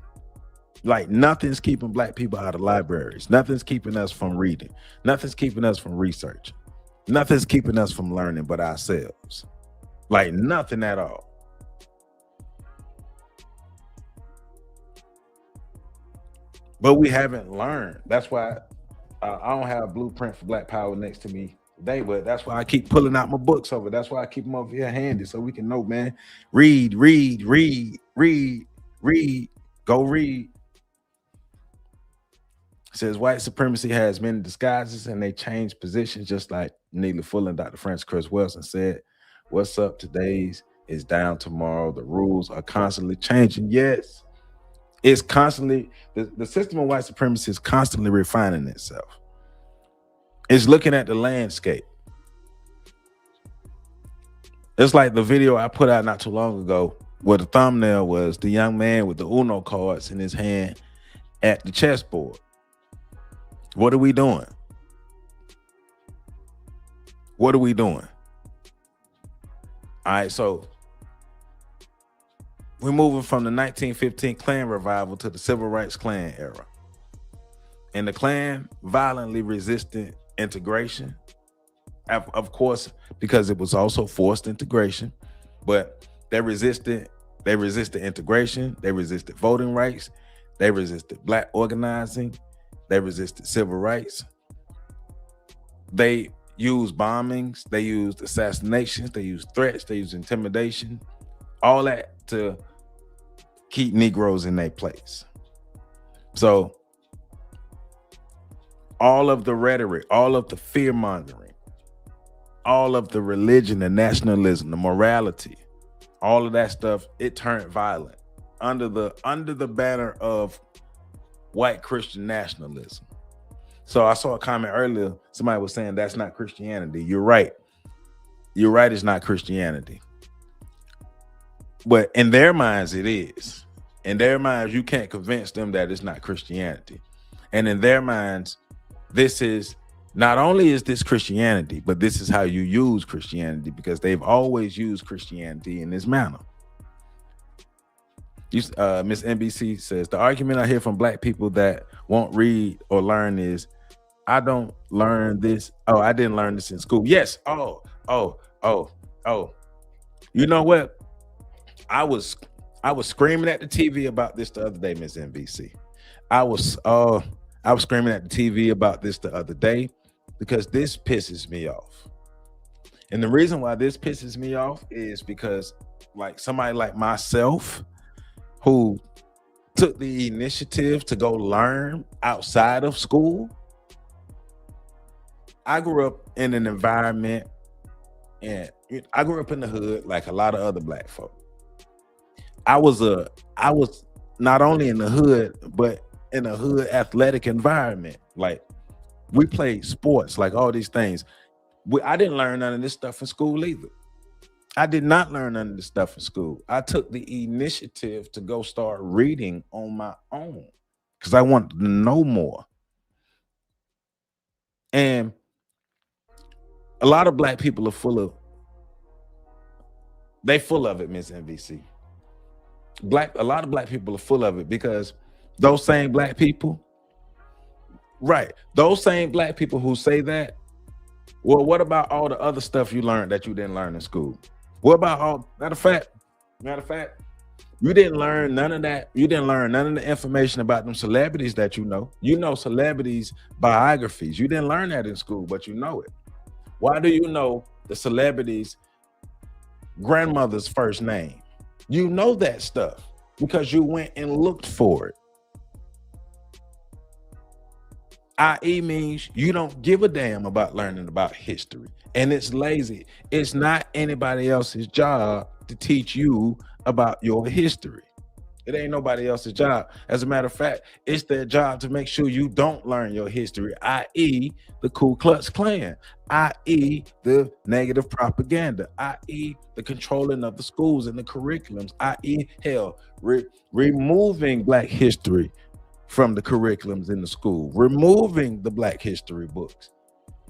Like nothing's keeping black people out of libraries. Nothing's keeping us from reading. Nothing's keeping us from researching. Nothing's keeping us from learning but ourselves. Like nothing at all. But we haven't learned. That's why I don't have a blueprint for Black Power next to me today, but that's why I keep pulling out my books over. That's why I keep them over here handy so we can know, man. Read, read, read, read, read, go read. It says white supremacy has many disguises and they change positions, just like Neely Fuller and Dr. Francis Chris Wilson said. What's up today's is down tomorrow. The rules are constantly changing. Yes. It's constantly, the system of white supremacy is constantly refining itself. It's looking at the landscape. It's like the video I put out not too long ago where the thumbnail was the young man with the Uno cards in his hand at the chessboard. What are we doing? What are we doing? All right, so we're moving from the 1915 Klan revival to the Civil Rights Klan era. And the Klan violently resisted integration, of course, because it was also forced integration, but they resisted integration, they resisted voting rights, they resisted black organizing, they resisted civil rights. They used bombings, they used assassinations, they used threats, they used intimidation, all that to keep Negroes in their place. So all of the rhetoric, all of the fear mongering, all of the religion, the nationalism, the morality, all of that stuff, it turned violent under the banner of white Christian nationalism. So I saw a comment earlier, somebody was saying that's not Christianity. You're right. You're right, it's not Christianity. But in their minds, it is. In their minds, you can't convince them that it's not Christianity. And in their minds, this is not only is this Christianity, but this is how you use Christianity, because they've always used Christianity in this manner. Miss NBC says, the argument I hear from black people that won't read or learn is, I don't learn this. Oh, I didn't learn this in school. Yes. Oh. You know what? I was screaming at the TV about this the other day, Miss NBC. I was screaming at the TV about this the other day because this pisses me off. And the reason why this pisses me off is because like somebody like myself who took the initiative to go learn outside of school. I grew up in an environment and I grew up in the hood like a lot of other black folk. I was not only in the hood, but in a hood athletic environment. Like we played sports, like all these things. I didn't learn none of this stuff in school either. I did not learn none of this stuff in school. I took the initiative to go start reading on my own because I wanted to know more. And a lot of black people are full of it, Miss NBC. A lot of black people are full of it because those same black people, right? Those same black people who say that, well, what about all the other stuff you learned that you didn't learn in school? What about all, matter of fact, you didn't learn none of that. You didn't learn none of the information about them celebrities that you know. You know celebrities' biographies. You didn't learn that in school, but you know it. Why do you know the celebrity's grandmother's first name? You know that stuff because you went and looked for it. I.e. means you don't give a damn about learning about history. And it's lazy. It's not anybody else's job to teach you about your history. It ain't nobody else's job. As a matter of fact, it's their job to make sure you don't learn your history, i.e. the Ku Klux Klan, i.e. the negative propaganda, i.e. the controlling of the schools and the curriculums, i.e. hell, removing Black history from the curriculums in the school, removing the Black history books,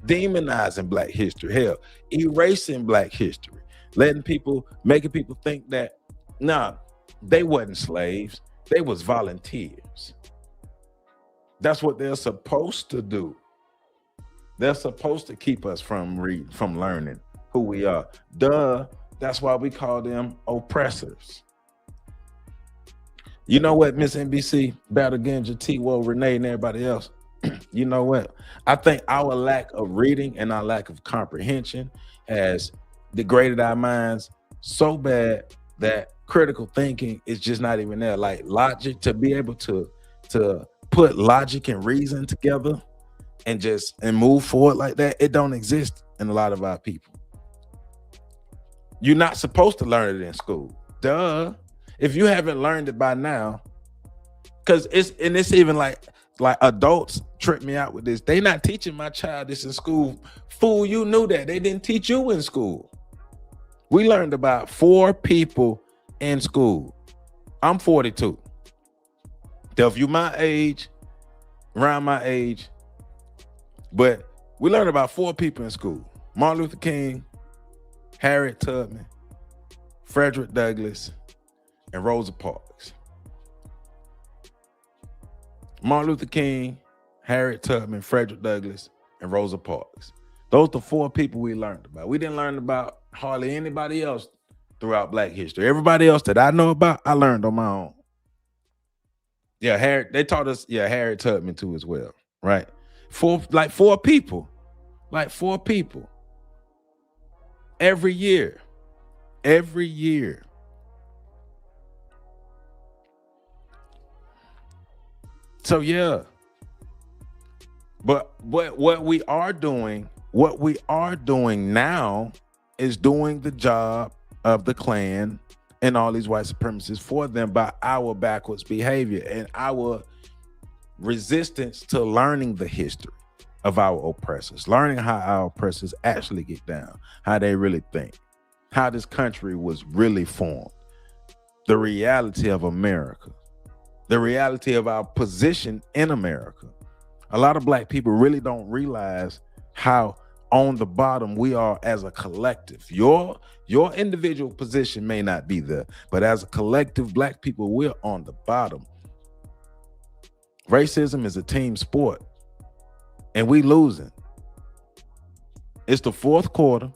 demonizing Black history, hell, erasing Black history, making people think that, nah, they wasn't slaves, they was volunteers. That's what they're supposed to do. They're supposed to keep us from learning who we are. Duh, that's why we call them oppressors. You know what, Miss NBC, Battle Genja, T-Wo, Renee, and everybody else? You know what? I think our lack of reading and our lack of comprehension has degraded our minds so bad that critical thinking is just not even there. Like logic, to be able to put logic and reason together and move forward like that, it don't exist in a lot of our people. You're not supposed to learn it in school. Duh. If you haven't learned it by now, because it's even like adults trip me out with this. They not teaching my child this in school. Fool, you knew that. They didn't teach you in school. We learned about 4 people in school. I'm 42. So if you my age, around my age, but we learned about 4 people in school. Martin Luther King, Harriet Tubman, Frederick Douglass, and Rosa Parks. Martin Luther King, Harriet Tubman, Frederick Douglass, and Rosa Parks. Those are the 4 people we learned about. We didn't learn about hardly anybody else throughout Black history. Everybody else that I know about, I learned on my own. Yeah, they taught us, Harriet Tubman too as well, right? 4 people. Like 4 people. Every year. So yeah. But what we are doing now is doing the job of the Klan and all these white supremacists for them by our backwards behavior and our resistance to learning the history of our oppressors, learning how our oppressors actually get down, how they really think, how this country was really formed, the reality of America, the reality of our position in America. A lot of Black people really don't realize how on the bottom we are as a collective. Your individual position may not be there, but as a collective, Black people, we're on the bottom. Racism is a team sport, and we losing. It's the 4th quarter.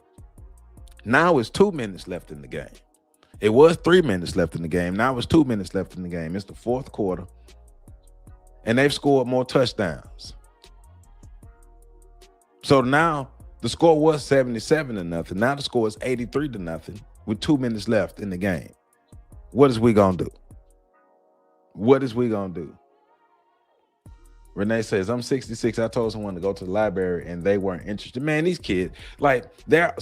Now it's 2 minutes left in the game. It was 3 minutes left in the game. Now it's 2 minutes left in the game. It's the 4th quarter, and they've scored more touchdowns. So now the score was 77-0. Now the score is 83-0 with 2 minutes left in the game. What is we gonna do? Renee says, I'm 66. I told someone to go to the library and they weren't interested. Man, these kids,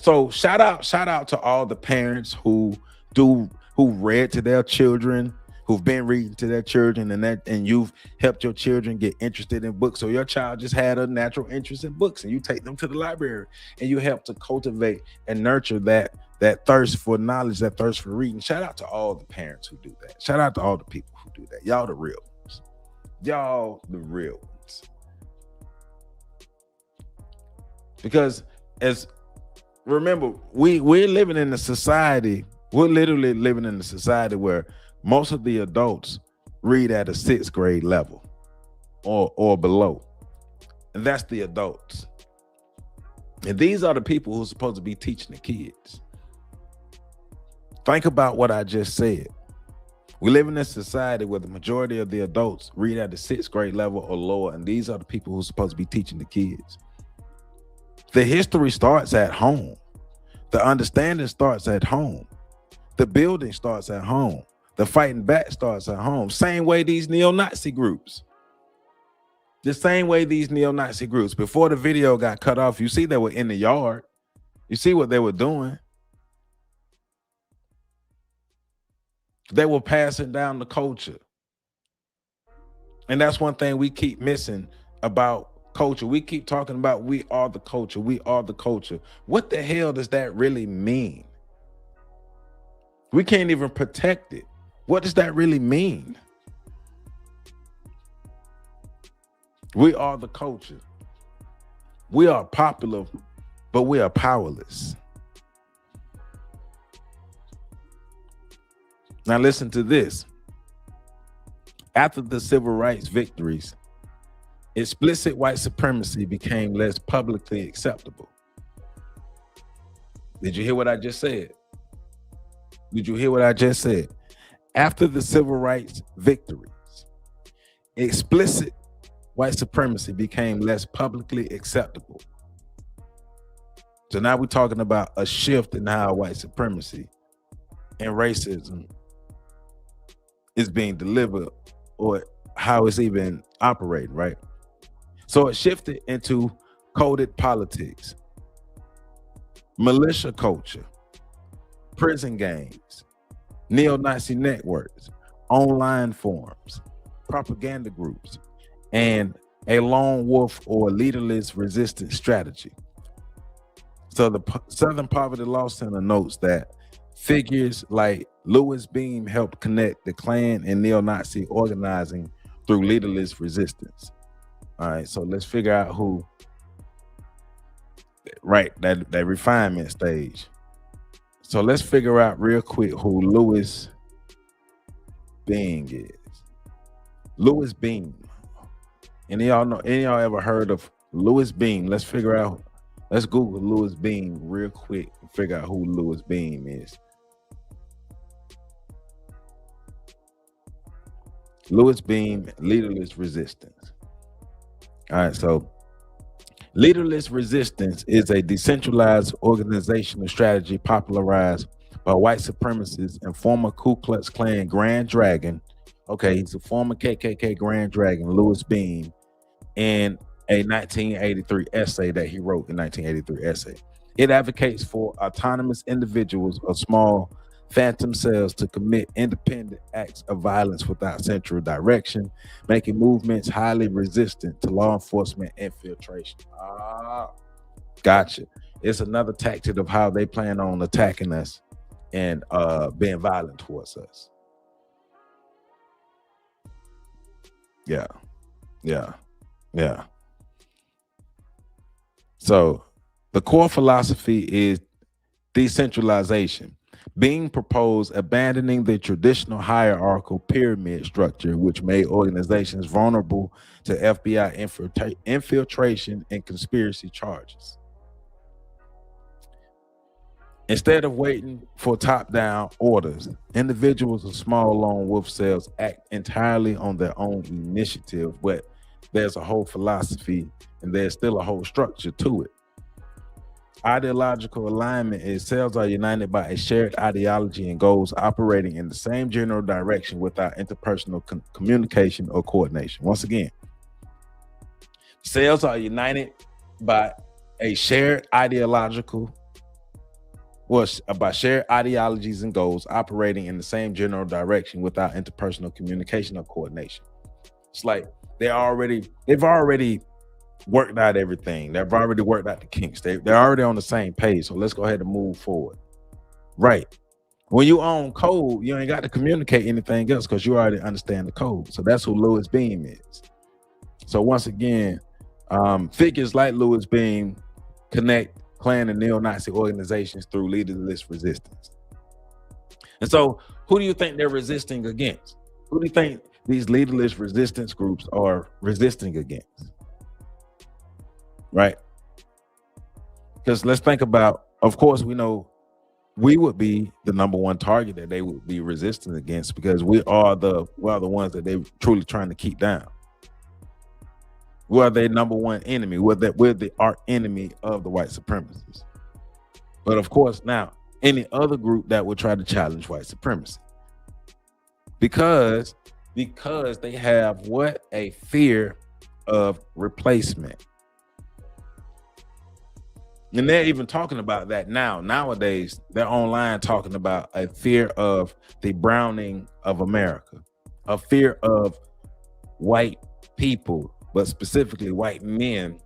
so shout out to all the parents who read to their children, who've been reading to their children, and you've helped your children get interested in books. So your child just had a natural interest in books, and you take them to the library and you help to cultivate and nurture that thirst for knowledge, that thirst for reading. Shout out to all the parents who do that. Shout out to all the people who do that. Y'all the real ones. Because remember, we're living in a society, we're literally living in a society where most of the adults read at a 6th grade level or below. And that's the adults. And these are the people who are supposed to be teaching the kids. Think about what I just said. We live in a society where the majority of the adults read at the 6th grade level or lower, and these are the people who are supposed to be teaching the kids. The history starts at home. The understanding starts at home. The building starts at home. The fighting back starts at home. Same way these neo-Nazi groups. The same way these neo-Nazi groups. Before the video got cut off, you see they were in the yard. You see what they were doing. They were passing down the culture. And that's one thing we keep missing about culture. We keep talking about we are the culture. We are the culture. What the hell does that really mean? We can't even protect it. What does that really mean? We are the culture. We are popular, but we are powerless. Now listen to this. After the civil rights victories, explicit white supremacy became less publicly acceptable. Did you hear what I just said? Did you hear what I just said? After the civil rights victories, explicit white supremacy became less publicly acceptable. So now we're talking about a shift in how white supremacy and racism is being delivered or how it's even operating, right? So it shifted into coded politics, militia culture, prison gangs, neo-Nazi networks, online forums, propaganda groups, and a lone wolf or leaderless resistance strategy. So the Southern Poverty Law Center notes that figures like Louis Beam helped connect the Klan and neo-Nazi organizing through leaderless resistance. All right, so let's figure out who, right, that refinement stage. So let's figure out real quick who Louis Beam is. Louis Beam. Any of y'all ever heard of Louis Beam? Let's figure out, let's Google Louis Beam real quick and figure out who Louis Beam is. Louis Beam, leaderless resistance. All right, so leaderless resistance is a decentralized organizational strategy popularized by white supremacists and former Ku Klux Klan Grand Dragon. Okay, he's a former KKK Grand Dragon, Louis Beam, in a 1983 essay that he wrote in 1983 essay. It advocates for autonomous individuals or small phantom cells to commit independent acts of violence without central direction, making movements highly resistant to law enforcement infiltration. Gotcha. It's another tactic of how they plan on attacking us and being violent towards us. Yeah. So the core philosophy is decentralization. Being proposed abandoning the traditional hierarchical pyramid structure, which made organizations vulnerable to FBI infiltration and conspiracy charges. Instead of waiting for top-down orders, individuals of small lone wolf cells act entirely on their own initiative, but there's a whole philosophy and there's still a whole structure to it. Ideological alignment is cells are united by a shared ideology and goals operating in the same general direction without interpersonal communication or coordination. Once again, cells are united by a shared ideological, by shared ideologies and goals operating in the same general direction without interpersonal communication or coordination. It's like they've already worked out everything. They've already worked out the kinks. They're already on the same page. So let's go ahead and move forward. Right. When you own code, you ain't got to communicate anything else because you already understand the code. So that's who Louis Beam is. So once again, figures like Louis Beam connect Klan and neo-Nazi organizations through leaderless resistance. And so who do you think they're resisting against? Who do you think these leaderless resistance groups are resisting against? Right? Because let's think about, of course, we know we would be the number one target that they would be resisting against because we are the ones that they're truly trying to keep down. We're their number one enemy. We're the arch enemy of the white supremacists. But of course, now any other group that would try to challenge white supremacy, because they have what? A fear of replacement. And they're even talking about that now. Nowadays, they're online talking about a fear of the browning of America, a fear of white people, but specifically white men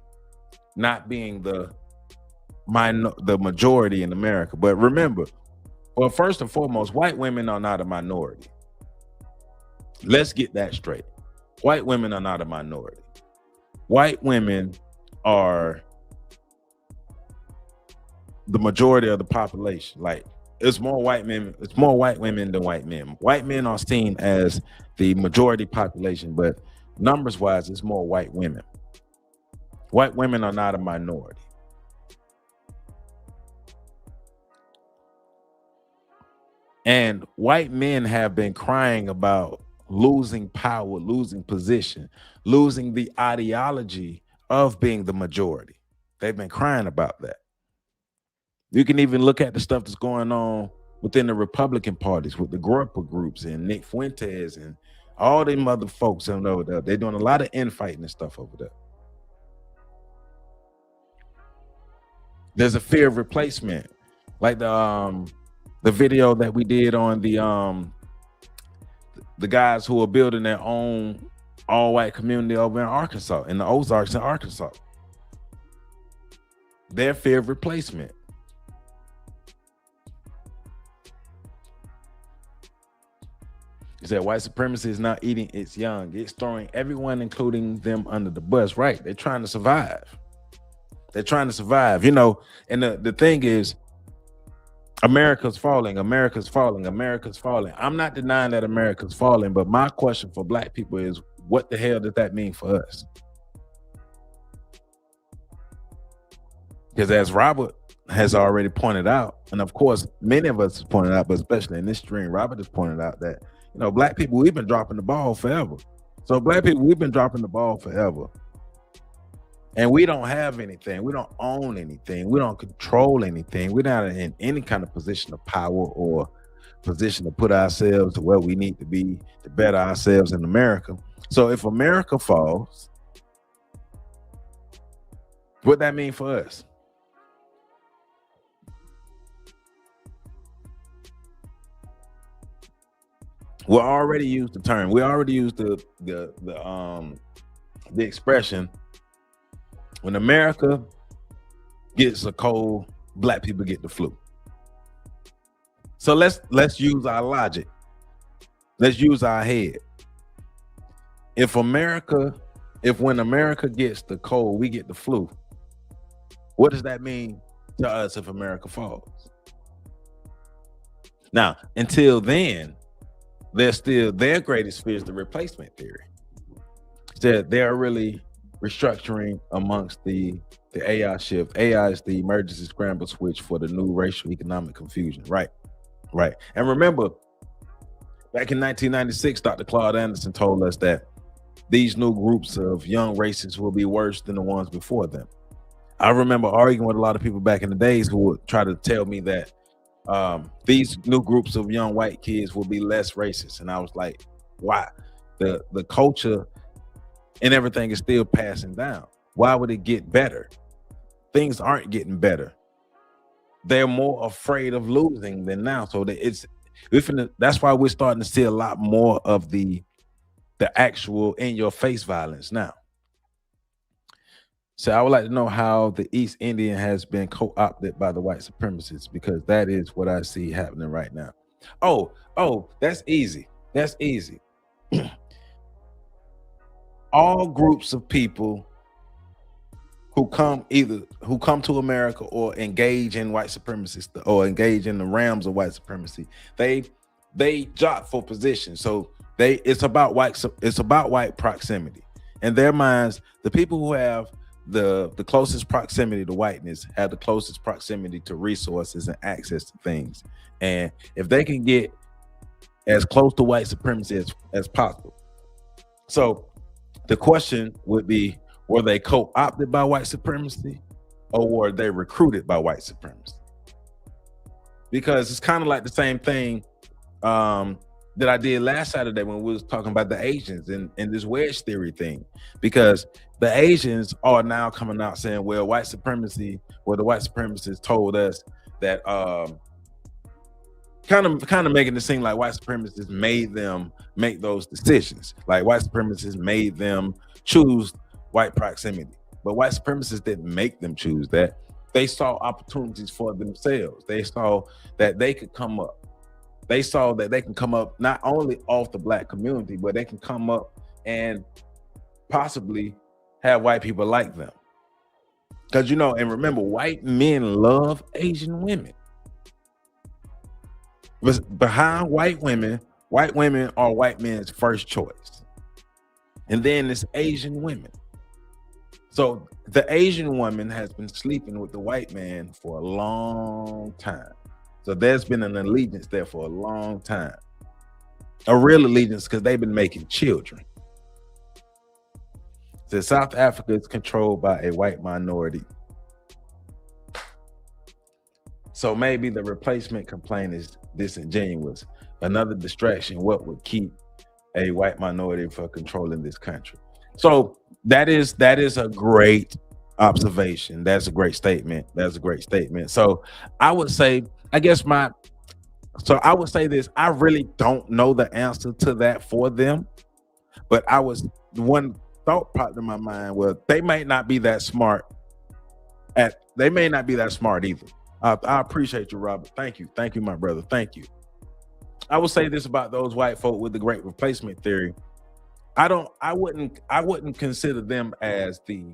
not being the majority in America. But remember, well, first and foremost, white women are not a minority. Let's get that straight. White women are not a minority. White women are the majority of the population. Like, it's more white women than white men. White men are seen as the majority population, but numbers wise, it's more white women. White women are not a minority. And white men have been crying about losing power, losing position, losing the ideology of being the majority. They've been crying about that. You can even look at the stuff that's going on within the Republican parties with the Groyper groups and Nick Fuentes and all them other folks over there. They're doing a lot of infighting and stuff over there. There's a fear of replacement, like the video that we did on the guys who are building their own all-white community over in Arkansas, in the Ozarks in Arkansas. Their fear of replacement. He said white supremacy is not eating its young. It's throwing everyone, including them, under the bus. Right. They're trying to survive. They're trying to survive, and the thing is, America's falling. America's falling. America's falling. I'm not denying that America's falling, but my question for black people is, what the hell does that mean for us? Because as Robert has already pointed out, and of course, many of us have pointed out, but especially in this stream, Robert has pointed out that, black people, we've been dropping the ball forever. So black people, we've been dropping the ball forever. And we don't have anything. We don't own anything. We don't control anything. We're not in any kind of position of power or position to put ourselves to where we need to be to better ourselves in America. So if America falls, what that mean for us? We already used the term. We already used the expression. When America gets a cold, black people get the flu. So let's use our logic. Let's use our head. If when America gets the cold, we get the flu, what does that mean to us if America falls? Now, until then, their greatest fear is the replacement theory. They're really restructuring amongst the AI shift. AI is the emergency scramble switch for the new racial economic confusion. Right. And remember, back in 1996, Dr. Claude Anderson told us that these new groups of young racists will be worse than the ones before them. I remember arguing with a lot of people back in the days who would try to tell me that these new groups of young white kids will be less racist. And I was like, why? The culture and everything is still passing down. Why would it get better? Things aren't getting better. They're more afraid of losing than now. So that's why we're starting to see a lot more of the actual in-your-face violence now. So I would like to know how the East Indian has been co-opted by the white supremacists, because that is what I see happening right now. Oh, that's easy. That's easy. All groups of people who come to America or engage in white supremacy or engage in the realms of white supremacy, they job for position. So it's about white proximity. In their minds, the people who have the closest proximity to whiteness have the closest proximity to resources and access to things. And if they can get as close to white supremacy as possible. So the question would be, were they co-opted by white supremacy or were they recruited by white supremacy? Because it's kind of like the same thing that I did last Saturday when we was talking about the Asians and this wedge theory thing, because the Asians are now coming out saying, well, the white supremacists told us that kind of making it seem like white supremacists made them make those decisions. Like white supremacists made them choose white proximity. But white supremacists didn't make them choose that. They saw opportunities for themselves. They saw that they could come up. They saw that they can come up not only off the black community, but they can come up and possibly have white people like them. Because, you know, and remember, white men love Asian women. But behind white women are white men's first choice. And then it's Asian women. So the Asian woman has been sleeping with the white man for a long time. So there's been an allegiance there for a long time. A real allegiance, because they've been making children. So South Africa is controlled by a white minority. So maybe the replacement complaint is disingenuous. Another distraction, what would keep a white minority from controlling this country? So that is a great observation. That's a great statement. That's a great statement. So I would say, I would say this. I really don't know the answer to that for them, but one thought popped in my mind was they may not be that smart. They may not be that smart either. I appreciate you, Robert. Thank you, my brother. Thank you. I will say this about those white folk with the great replacement theory. I wouldn't consider them as the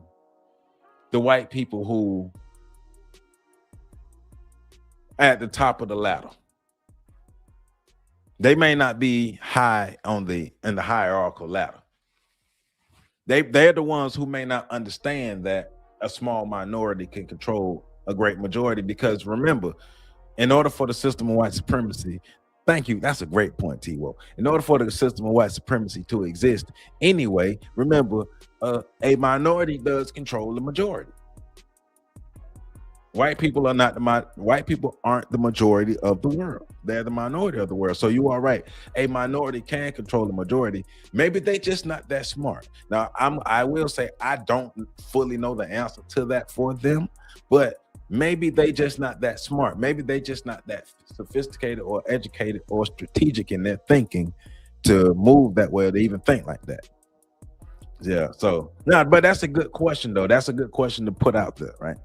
white people who at the top of the ladder. They may not be high in the hierarchical ladder. They're the ones who may not understand that a small minority can control a great majority, because remember, in order for the system of white supremacy, thank you, that's a great point, T-Wo. In order for the system of white supremacy to exist anyway, remember, a minority does control the majority. White people aren't the majority of the world. They're the minority of the world. So you are right. A minority can control the majority. Maybe they just not that smart. Now, I will say I don't fully know the answer to that for them, but maybe they just not that smart. Maybe they just not that sophisticated or educated or strategic in their thinking to move that way or to even think like that. Yeah. So no, but that's a good question though. That's a good question to put out there, right?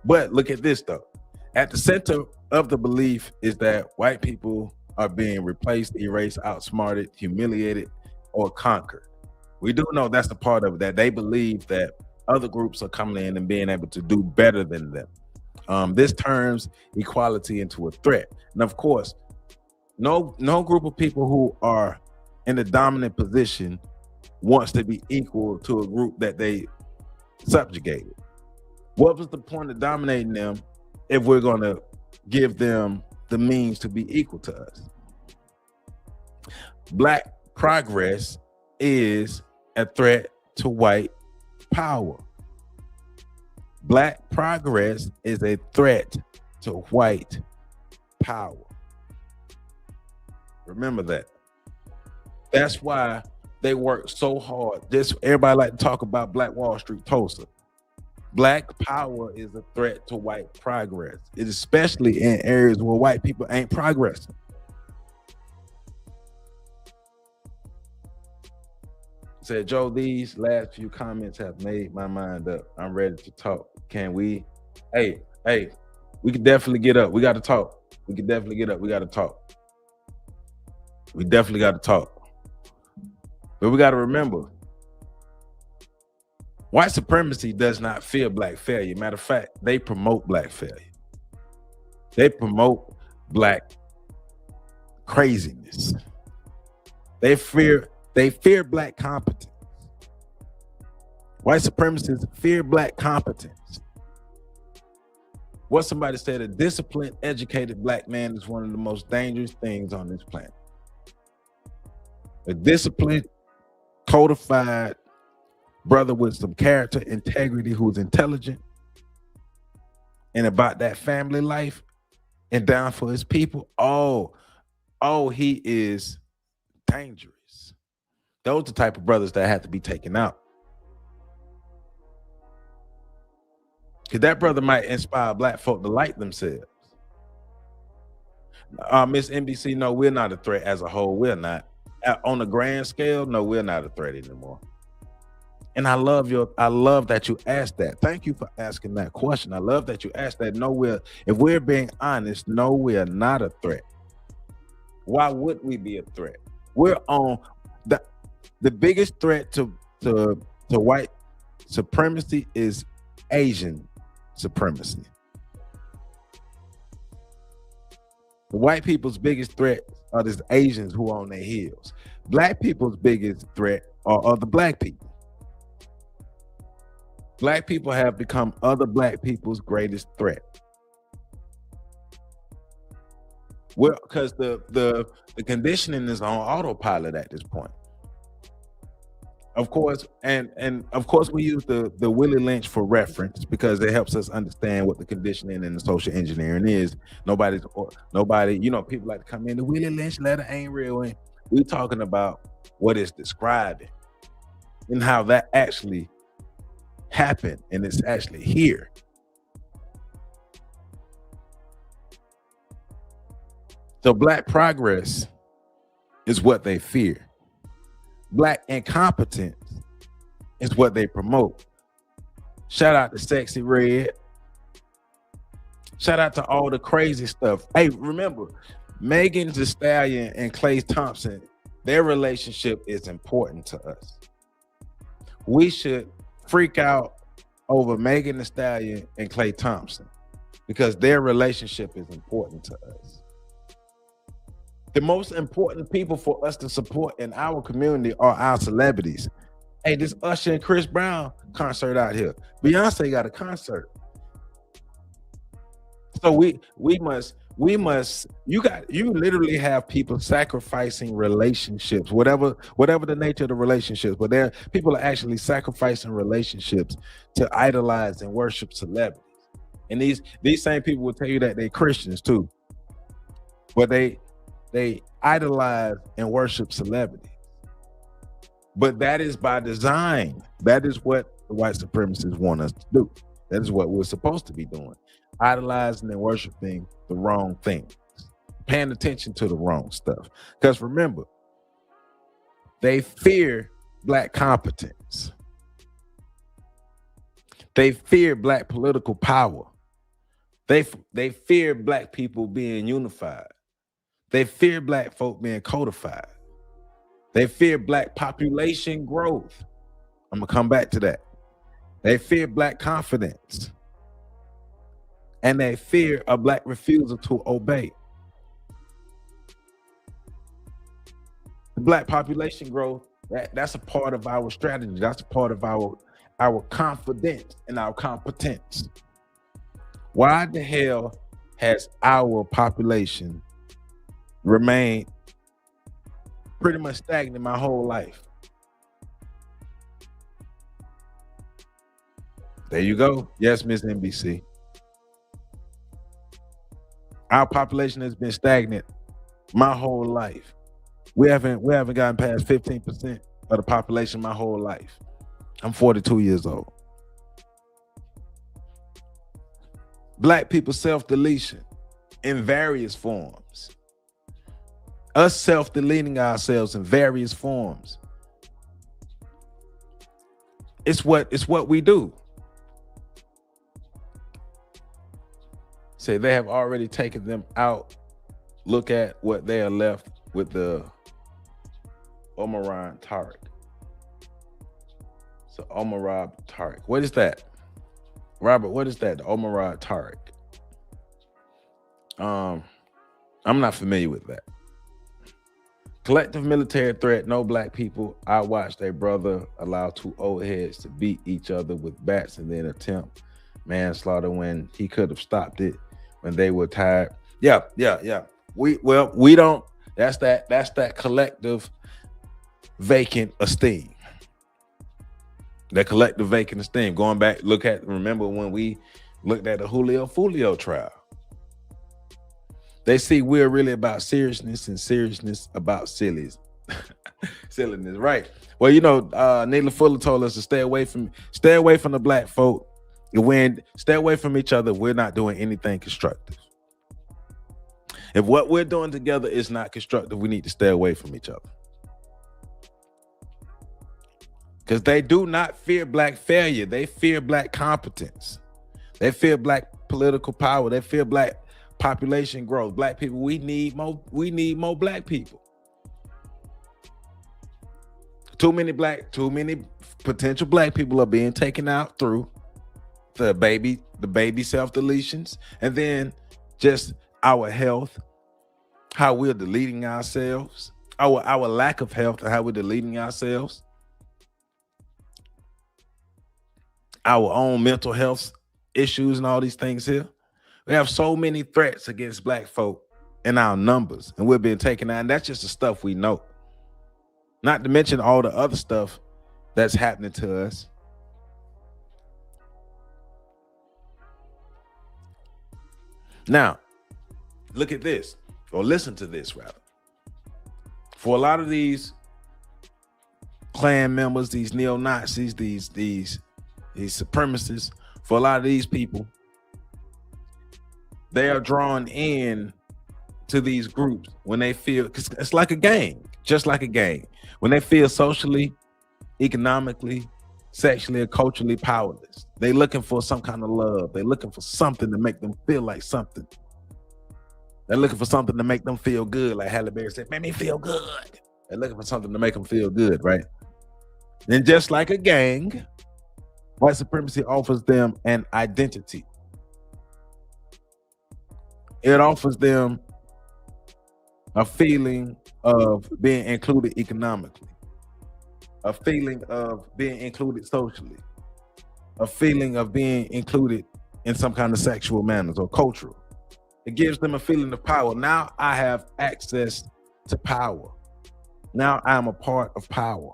But look at this though. At the center of the belief is that white people are being replaced, erased, outsmarted, humiliated, or conquered. We do know that's a part of it, that they believe that other groups are coming in and being able to do better than them. This turns equality into a threat. And of course, no group of people who are in a dominant position wants to be equal to a group that they subjugated. What was the point of dominating them if we're going to give them the means to be equal to us? Black progress is a threat to white power. Black progress is a threat to white power. Remember that. That's why they work so hard. Everybody like to talk about Black Wall Street, Tulsa. Black power is a threat to white progress. It's especially in areas where white people ain't progressing. Said Joe, these last few comments have made my mind up. I'm ready to talk. Can we? Hey, we can definitely get up. We got to talk. We can definitely get up. We got to talk. We definitely got to talk. But we got to remember, white supremacy does not fear black failure. Matter of fact, they promote black failure. They promote black craziness. They fear black competence. White supremacists fear black competence. What somebody said, a disciplined, educated black man is one of the most dangerous things on this planet. A disciplined, codified brother with some character, integrity, who's intelligent and about that family life and down for his people. Oh, he is dangerous. Those are the type of brothers that have to be taken out. Because that brother might inspire black folk to like themselves. Miss NBC, no, we're not a threat as a whole. We're not. On a grand scale, no, we're not a threat anymore. And I love that you asked that. Thank you for asking that question. I love that you asked that. No, if we're being honest, no, we're not a threat. Why would we be a threat? We're on the biggest threat to white supremacy is Asian supremacy. The white people's biggest threat are the Asians who are on their heels. Black people's biggest threat are other black people. Black people have become other black people's greatest threat. Well, because the conditioning is on autopilot at this point. Of course, and of course we use the Willie Lynch for reference because it helps us understand what the conditioning and the social engineering is. Nobody, people like to come in, the Willie Lynch letter ain't real. And we're talking about what it's describing and how that actually happened, and it's actually here. So black progress is what they fear. Black incompetence is what they promote. Shout out to Sexy Red. Shout out to all the crazy stuff. Hey, remember, Megan Thee Stallion and Klay Thompson, their relationship is important to us. We should freak out over Megan Thee Stallion and Klay Thompson because their relationship is important to us. The most important people for us to support in our community are our celebrities. Hey, this Usher and Chris Brown concert out here. Beyonce got a concert. So we must, you literally have people sacrificing relationships, whatever the nature of the relationships, but people are actually sacrificing relationships to idolize and worship celebrities. And these same people will tell you that they're Christians too. But they idolize and worship celebrities. But that is by design. That is what the white supremacists want us to do. That is what we're supposed to be doing. Idolizing and worshiping the wrong things. Paying attention to the wrong stuff. Because remember, they fear black competence. They fear black political power. They fear black people being unified. They fear black folk being codified. They fear black population growth. I'm gonna come back to that. They fear black confidence. And they fear a black refusal to obey. The black population growth, that's a part of our strategy. That's a part of our confidence and our competence. Why the hell has our population remained pretty much stagnant my whole life? There you go. Yes, Miss NBC. Our population has been stagnant my whole life. We haven't gotten past 15% of the population my whole life. I'm 42 years old. Black people self-deletion in various forms. Us self-deleting ourselves in various forms. It's what we do. Say they have already taken them out. Look at what they are left with, the Omar Tariq. So Omar Tariq. What is that? Robert, what is that? The Omar Tariq. I'm not familiar with that. Collective military threat, no black people. I watched a brother allow two old heads to beat each other with bats and then attempt manslaughter when he could have stopped it when they were tired. Yeah. We don't, that's that collective vacant esteem. That collective vacant esteem. Going back, remember when we looked at the Julio Fulio trial. They see we're really about seriousness and seriousness about sillies. Silliness, right? Well, you know, Neela Fuller told us to stay away from the black folk. Stay away from each other. We're not doing anything constructive. If what we're doing together is not constructive, we need to stay away from each other. Because they do not fear black failure. They fear black competence. They fear black political power. They fear black population growth. Black people, we need more black people. Too many potential black people are being taken out through the baby self-deletions, and then just our health, how we're deleting ourselves, our lack of health and how we're deleting ourselves, our own mental health issues and all these things here. We have so many threats against black folk in our numbers, and we're being taken out, and that's just the stuff we know. Not to mention all the other stuff that's happening to us. Now, look at this, or listen to this rather. For a lot of these Klan members, these neo-Nazis, these supremacists, for a lot of these people, they are drawn in to these groups when they feel, because it's like a gang, just like a gang. When they feel socially, economically, sexually, and culturally powerless, they looking for some kind of love. They're looking for something to make them feel like something. They're looking for something to make them feel good, like Halle Berry said, "Make me feel good." They're looking for something to make them feel good, right? And just like a gang, white supremacy offers them an identity. It offers them a feeling of being included economically, a feeling of being included socially, a feeling of being included in some kind of sexual manners or cultural. It gives them a feeling of power. Now I have access to power. Now I'm a part of power.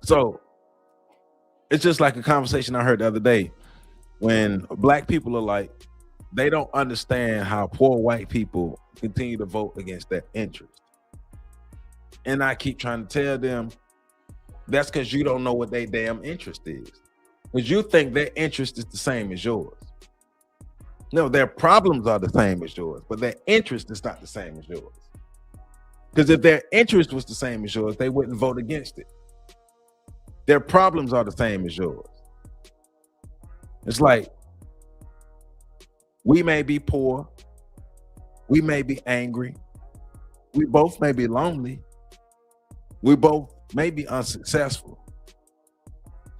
So it's just like a conversation I heard the other day when black people are like, they don't understand how poor white people continue to vote against their interest. And I keep trying to tell them, that's because you don't know what their damn interest is. Because you think their interest is the same as yours. No, their problems are the same as yours, but their interest is not the same as yours. Because if their interest was the same as yours, they wouldn't vote against it. Their problems are the same as yours. It's like, we may be poor, we may be angry, we both may be lonely, we both may be unsuccessful,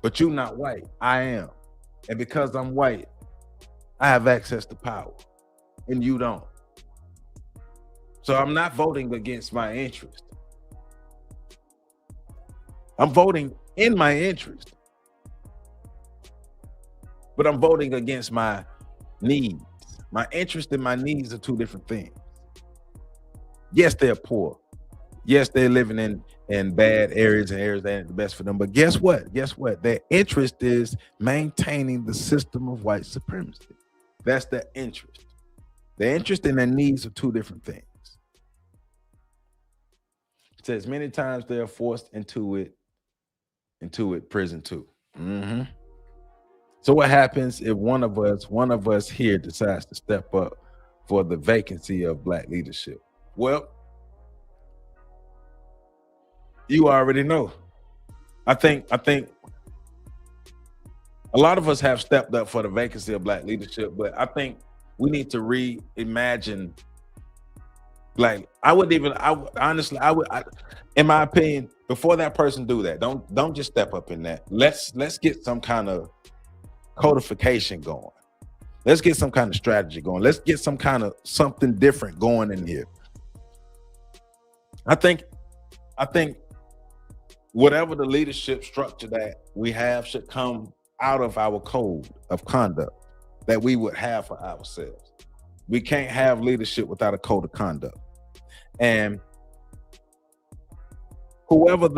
but you're not white, I am. And because I'm white, I have access to power, and you don't. So I'm not voting against my interest. I'm voting in my interest, but I'm voting against my needs. My interest and my needs are two different things. Yes, they're poor. Yes, they're living in bad areas and areas that ain't the best for them. But guess what? Their interest is maintaining the system of white supremacy. That's their interest. Their interest and their needs are two different things. It says many times they are forced into it, prison too. So what happens if one of us here decides to step up for the vacancy of black leadership? Well, you already know. I think a lot of us have stepped up for the vacancy of black leadership, but I think we need to reimagine. Like, honestly, in my opinion, before that person do that, don't just step up in that. Let's get some kind of codification going. Let's get some kind of strategy going. Let's get some kind of something different going in here. I think whatever the leadership structure that we have should come out of our code of conduct that we would have for ourselves. We can't have leadership without a code of conduct. And whoever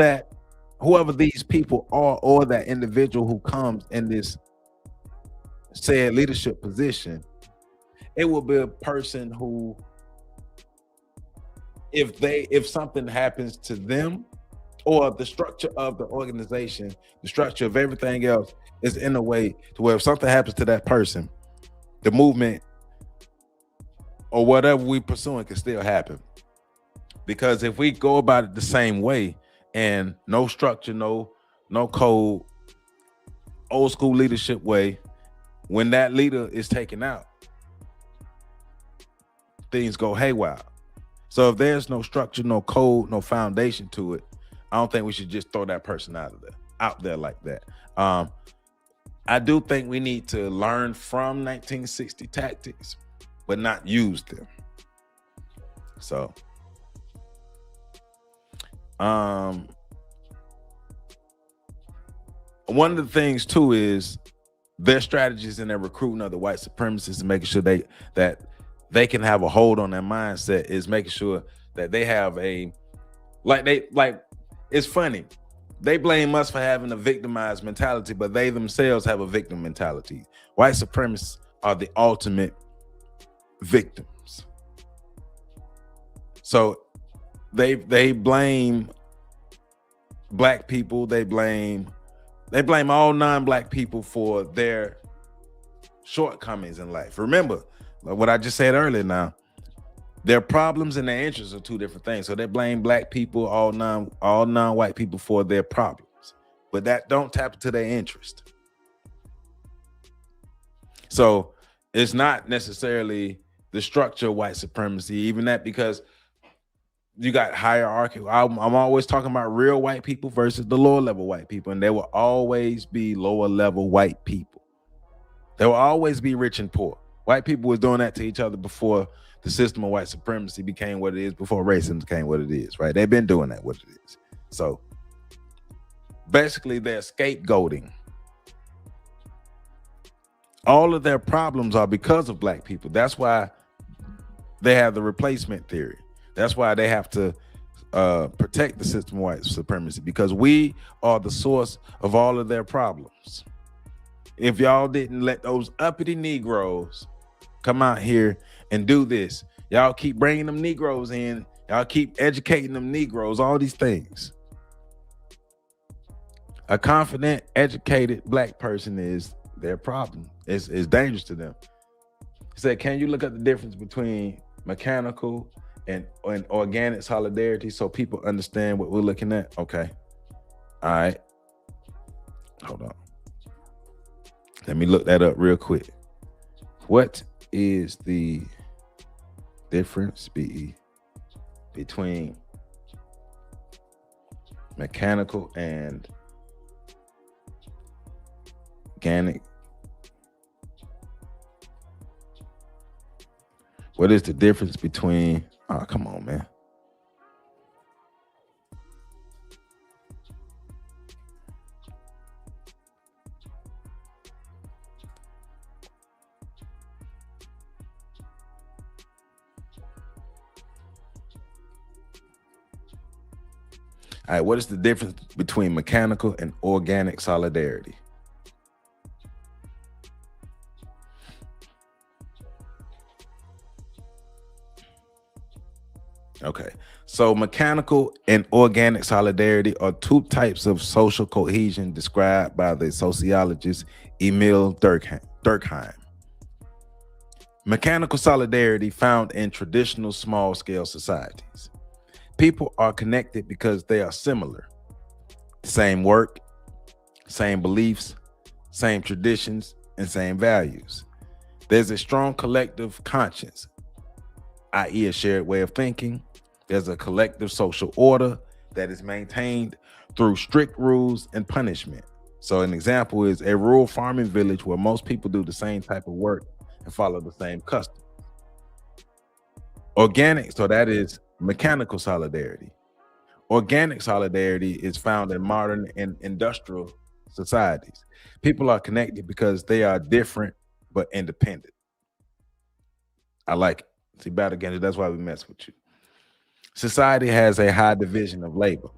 these people are, or that individual who comes in this said leadership position, it will be a person who if something happens to them, or the structure of the organization, the structure of everything else is in a way to where if something happens to that person, the movement or whatever we pursuing can still happen. Because if we go about it the same way and no structure, no code, old school leadership way, when that leader is taken out, things go haywire. So if there's no structure, no code, no foundation to it, I don't think we should just throw that person out there like that. I do think we need to learn from 1960 tactics, but not use them. So one of the things too is their strategies in their recruiting of the white supremacists and making sure that they can have a hold on their mindset is making sure that they have it's funny. They blame us for having a victimized mentality, but they themselves have a victim mentality. White supremacists are the ultimate victims. So they blame black people, they blame all non-black people for their shortcomings in life. Remember what I just said earlier now. Their problems and their interests are two different things. So they blame black people, all non-white people for their problems, but that don't tap into their interest. So it's not necessarily the structure of white supremacy, even that, because you got hierarchy. I'm always talking about real white people versus the lower level white people, and there will always be lower level white people. There will always be rich and poor. White people was doing that to each other before the system of white supremacy became what it is, before racism became what it is, right? They've been doing that what it is. So basically they're scapegoating. All of their problems are because of black people. That's why they have the replacement theory. That's why they have to protect the system of white supremacy, because we are the source of all of their problems. If y'all didn't let those uppity Negroes come out here and do this, y'all keep bringing them Negroes in, y'all keep educating them Negroes, all these things. A confident, educated black person is their problem. It's dangerous to them. He said, can you look at the difference between mechanical and organic solidarity so people understand what we're looking at? Okay. All right. Hold on. Let me look that up real quick. What is the difference between mechanical and organic? What is the difference between, oh, come on, man. All right, what is the difference between mechanical and organic solidarity? Okay, so mechanical and organic solidarity are two types of social cohesion described by the sociologist Emil Durkheim. Mechanical solidarity found in traditional small-scale societies. People are connected because they are similar. Same work, same beliefs, same traditions, and same values. There's a strong collective conscience, i.e. a shared way of thinking. There's a collective social order that is maintained through strict rules and punishment. So an example is a rural farming village where most people do the same type of work and follow the same custom. Organic, so that is mechanical solidarity. Organic solidarity is found in modern and industrial societies. People are connected because they are different but independent. I like it. See, battle against it, that's why we mess with you. Society has a high division of labor.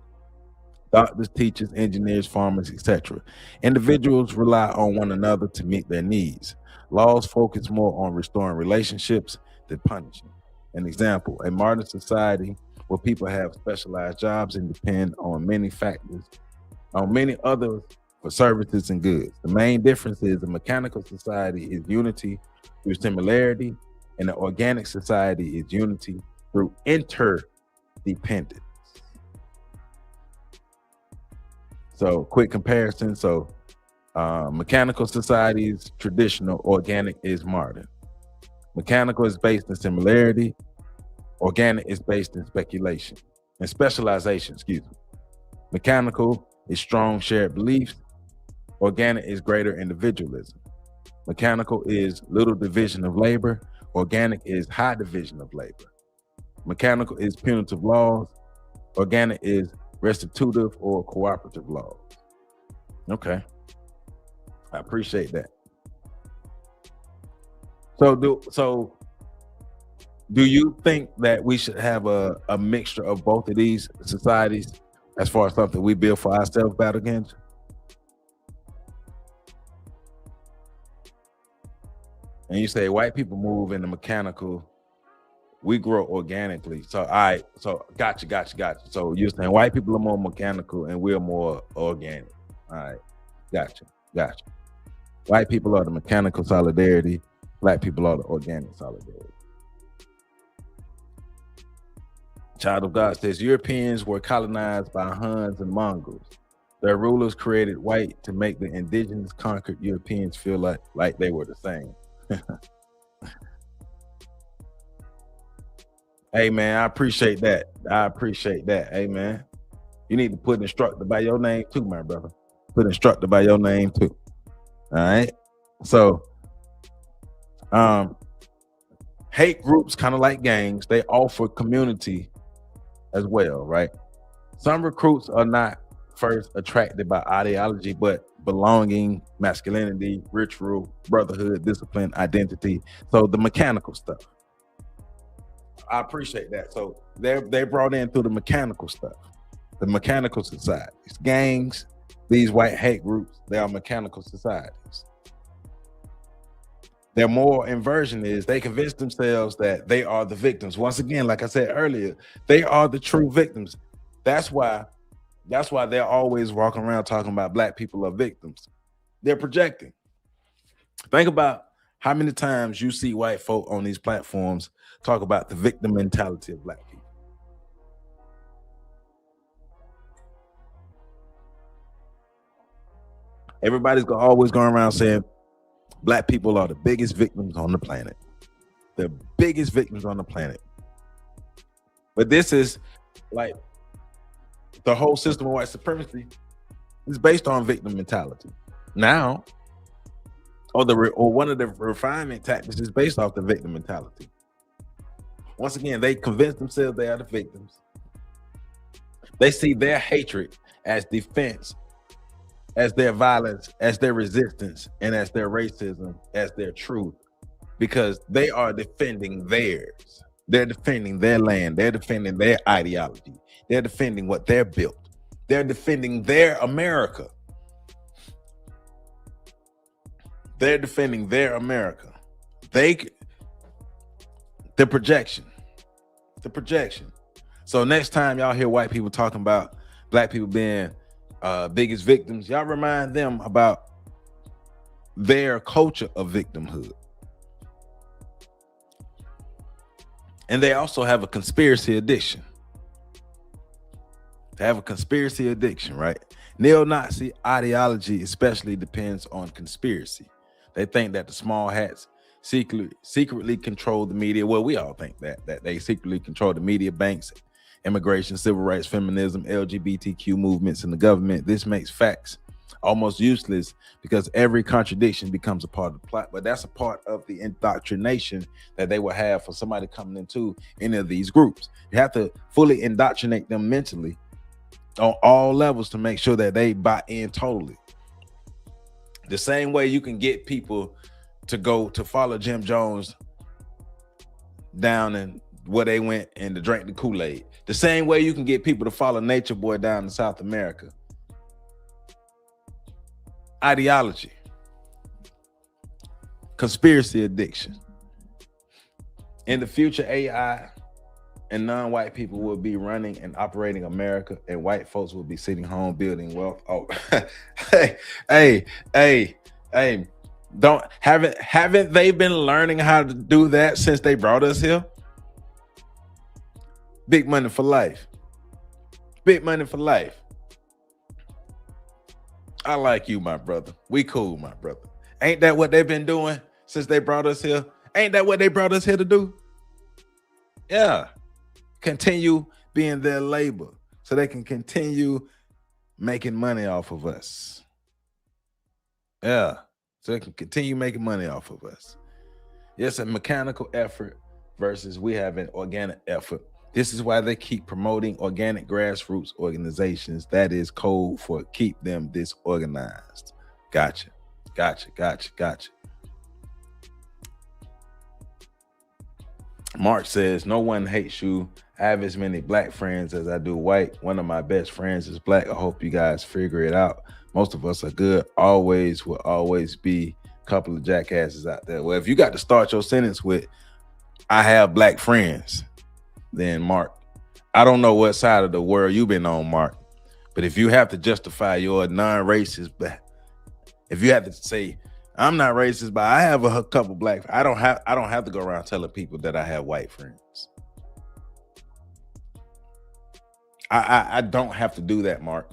Doctors, teachers, engineers, farmers, etc. Individuals rely on one another to meet their needs. Laws focus more on restoring relationships than punishing. An example, a modern society where people have specialized jobs and depend on many factors, on many others for services and goods. The main difference is the mechanical society is unity through similarity, and the organic society is unity through interdependence. So quick comparison. So mechanical society is traditional, organic is modern. Mechanical is based in similarity, organic is based in speculation and specialization, excuse me. Mechanical is strong shared beliefs, organic is greater individualism. Mechanical is little division of labor, organic is high division of labor. Mechanical is punitive laws, organic is restitutive or cooperative laws. Okay, I appreciate that. So do you think that we should have a mixture of both of these societies as far as something we build for ourselves battle against? And you say white people move in the mechanical, we grow organically. So all right, so gotcha. So you're saying white people are more mechanical and we're more organic. All right, gotcha. White people are the mechanical solidarity, black people are the organic solidarity. Child of God says Europeans were colonized by Huns and Mongols. Their rulers created white to make the indigenous conquered Europeans feel like they were the same. Hey man, I appreciate that. Hey man, you need to put instructor by your name too, my brother. Put instructor by your name too. All right. So, hate groups, kind of like gangs, they offer community as well, right? Some recruits are not first attracted by ideology, but belonging, masculinity, ritual, brotherhood, discipline, identity. So the mechanical stuff. I appreciate that. So they brought in through the mechanical stuff, the mechanical societies, gangs, these white hate groups, they are mechanical societies. Their moral inversion is they convince themselves that they are the victims. Once again, like I said earlier, they are the true victims. That's why they're always walking around talking about black people are victims. They're projecting. Think about how many times you see white folk on these platforms talk about the victim mentality of black people. Everybody's always going around saying black people are the biggest victims on the planet. The biggest victims on the planet. But this is like the whole system of white supremacy is based on victim mentality. Now, or one of the refinement tactics is based off the victim mentality. Once again, they convince themselves they are the victims. They see their hatred as defense, as their violence, as their resistance, and as their racism, as their truth, because they are defending theirs. They're defending their land. They're defending their ideology. They're defending what they're built. They're defending their America. They're defending their America. The projection. So next time y'all hear white people talking about black people being biggest victims, y'all remind them about their culture of victimhood. And they also have a conspiracy addiction. They have a conspiracy addiction, right? Neo-Nazi ideology especially depends on conspiracy. They think that the small hats secretly control the media. Well, we all think that they secretly control the media, banks, immigration, civil rights, feminism, LGBTQ movements, and the government. This makes facts almost useless because every contradiction becomes a part of the plot. But that's a part of the indoctrination that they will have for somebody coming into any of these groups. You have to fully indoctrinate them mentally on all levels to make sure that they buy in totally. The same way you can get people to go to follow Jim Jones down in where they went and to drink the Kool-Aid. The same way you can get people to follow Nature Boy down in South America. Ideology. Conspiracy addiction. In the future, AI and non-white people will be running and operating America, and white folks will be sitting home building wealth. Oh, hey, haven't they been learning how to do that since they brought us here? Big money for life. Big money for life. I like you, my brother. We cool, my brother. Ain't that what they've been doing since they brought us here? Ain't that what they brought us here to do? Yeah. Continue being their labor so they can continue making money off of us. Yeah. So they can continue making money off of us. It's a mechanical effort versus we have an organic effort. This is why they keep promoting organic grassroots organizations. That is code for keep them disorganized. Gotcha. Mark says, no one hates you. I have as many black friends as I do white. One of my best friends is black. I hope you guys figure it out. Most of us are good. Always will always be a couple of jackasses out there. Well, if you got to start your sentence with, I have black friends, then Mark, I don't know what side of the world you've been on, Mark, but if you have to justify your non-racist, but if you have to say, I'm not racist, but I have a couple black, I don't have to go around telling people that I have white friends. I don't have to do that, Mark.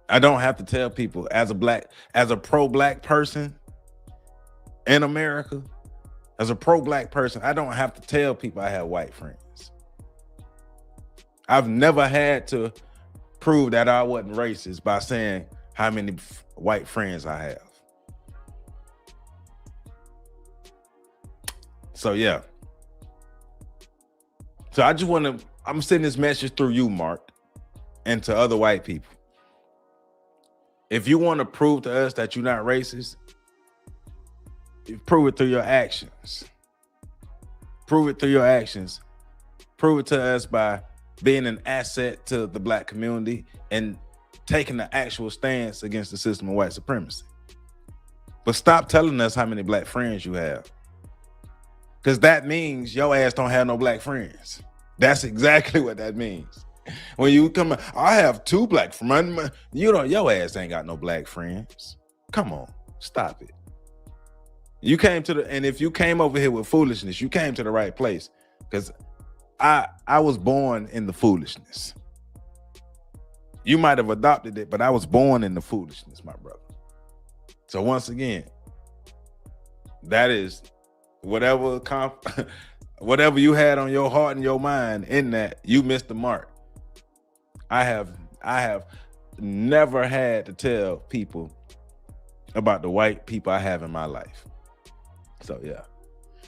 I don't have to tell people as a pro-black person in America, as a pro-black person, I don't have to tell people I have white friends. I've never had to prove that I wasn't racist by saying how many white friends I have. So yeah. So I'm sending this message through you, Mark, and to other white people. If you want to prove to us that you're not racist, prove it through your actions. Prove it through your actions. Prove it to us by being an asset to the black community and taking the actual stance against the system of white supremacy. But stop telling us how many black friends you have. Because that means your ass don't have no black friends. That's exactly what that means. When you come, I have 2 black friends. Your ass ain't got no black friends. Come on, stop it. You came and if you came over here with foolishness, you came to the right place. Because I was born in the foolishness. You might have adopted it, but I was born in the foolishness, my brother. So once again, that is whatever you had on your heart and your mind in that, you missed the mark. I have never had to tell people about the white people I have in my life. So yeah.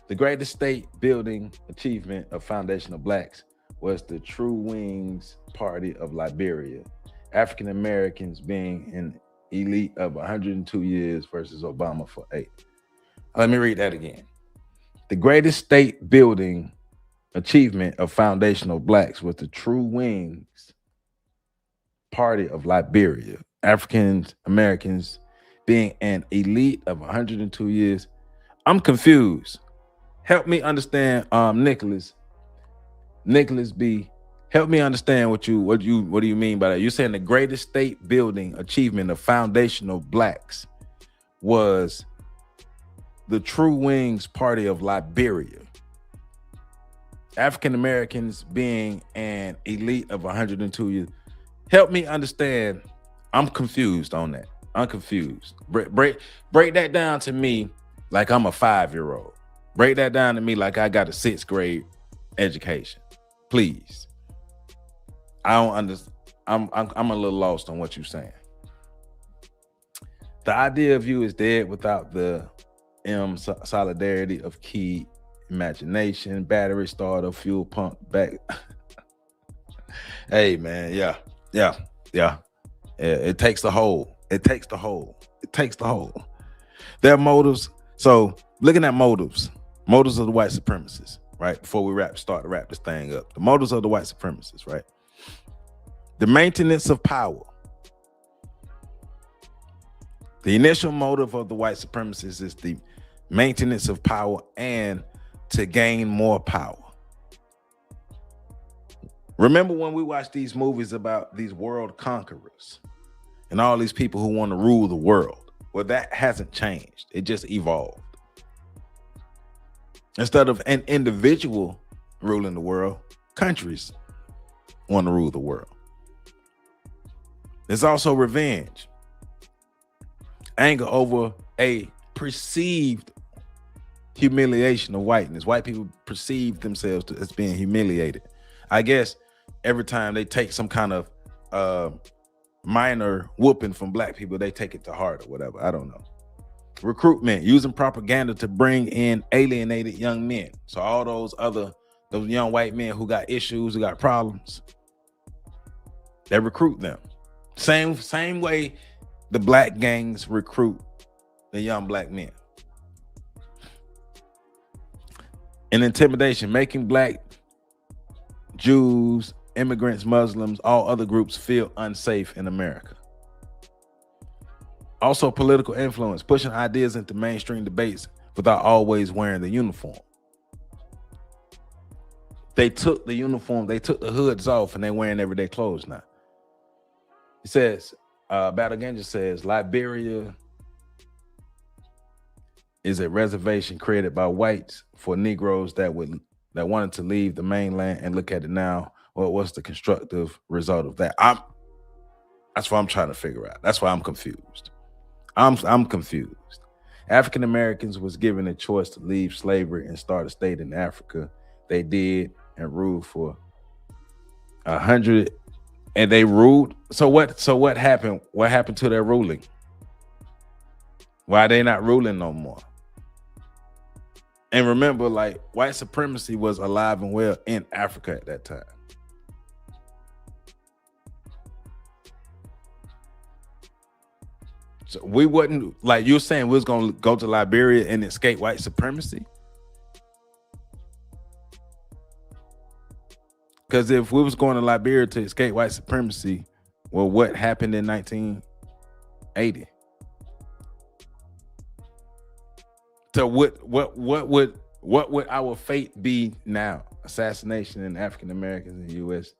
The greatest state building achievement of foundational blacks was the True Wings Party of Liberia. African Americans being an elite of 102 years versus Obama for 8. Let me read that again. The greatest state building achievement of foundational blacks was the True Wings Party of Liberia. African Americans being an elite of 102 years. I'm confused. Help me understand, Nicholas B. Help me understand what do you mean by that? You're saying the greatest state building achievement of foundational blacks was the True Wings Party of Liberia. African Americans being an elite of 102 years. Help me understand. I'm confused on that. I'm confused. Break that down to me like I'm a 5-year-old. Break that down to me like I got a 6th grade education, please. I don't understand. I'm a little lost on what you're saying. The idea of you is dead without the solidarity of key imagination, battery starter, fuel pump, back. Hey man, yeah. It takes the whole. It takes the whole. Their motives. So looking at motives of the white supremacists, right? Before we start to wrap this thing up, the motives of the white supremacists, right? The maintenance of power. The initial motive of the white supremacists is the maintenance of power and to gain more power. Remember when we watched these movies about these world conquerors and all these people who want to rule the world? Well, that hasn't changed. It just evolved. Instead of an individual ruling the world, countries want to rule the world. There's also revenge, anger over a perceived humiliation of whiteness. White people perceive themselves as being humiliated. I guess every time they take some kind of minor whooping from black people, they take it to heart or whatever. I don't know. Recruitment, using propaganda to bring in alienated young men. So all those young white men who got issues, who got problems, they recruit them. Same way the black gangs recruit the young black men. And intimidation, making black, Jews, immigrants, Muslims, all other groups feel unsafe in America. Also political influence, pushing ideas into mainstream debates without always wearing the uniform. They took the uniform, they took the hoods off, and they're wearing everyday clothes now. It says, Battle Ganja says, Liberia is a reservation created by whites for Negroes that wanted to leave the mainland, and look at it now. Well, what's the constructive result of that? That's what I'm trying to figure out. That's why I'm confused. I'm confused. African Americans was given a choice to leave slavery and start a state in Africa. They did and ruled for 100, and they ruled. So what happened? What happened to their ruling? Why are they not ruling no more? And remember, like, white supremacy was alive and well in Africa at that time. So we wouldn't, like you're saying, we was going to go to Liberia and escape white supremacy? Because if we was going to Liberia to escape white supremacy, well, what happened in 1980? So what would our fate be now? Assassination in African Americans in the U.S.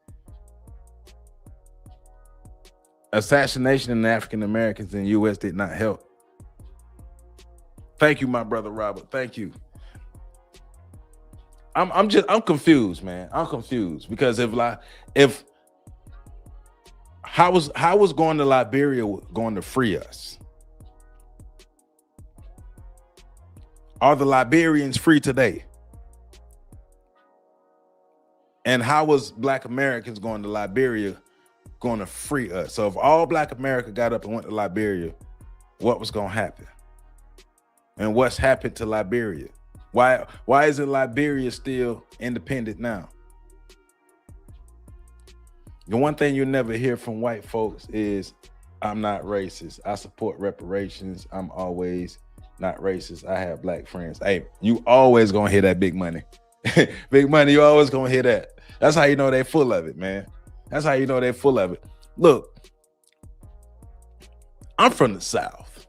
Assassination in African Americans in the U.S. did not help. Thank you, my brother Robert. Thank you. I'm confused, man. I'm confused because how was going to Liberia going to free us? Are the Liberians free today? And how was Black Americans going to Liberia going to free us? So if all Black America got up and went to Liberia, what was going to happen? And what's happened to Liberia? Why isn't Liberia still independent now? The one thing you'll never hear from white folks is, I'm not racist. I support reparations. I'm always not racist. I have Black friends. Hey, you always gonna hear that Big Money. Big Money, you always gonna hear that. That's how you know they're full of it, man. That's how you know they're full of it. Look, I'm from the South.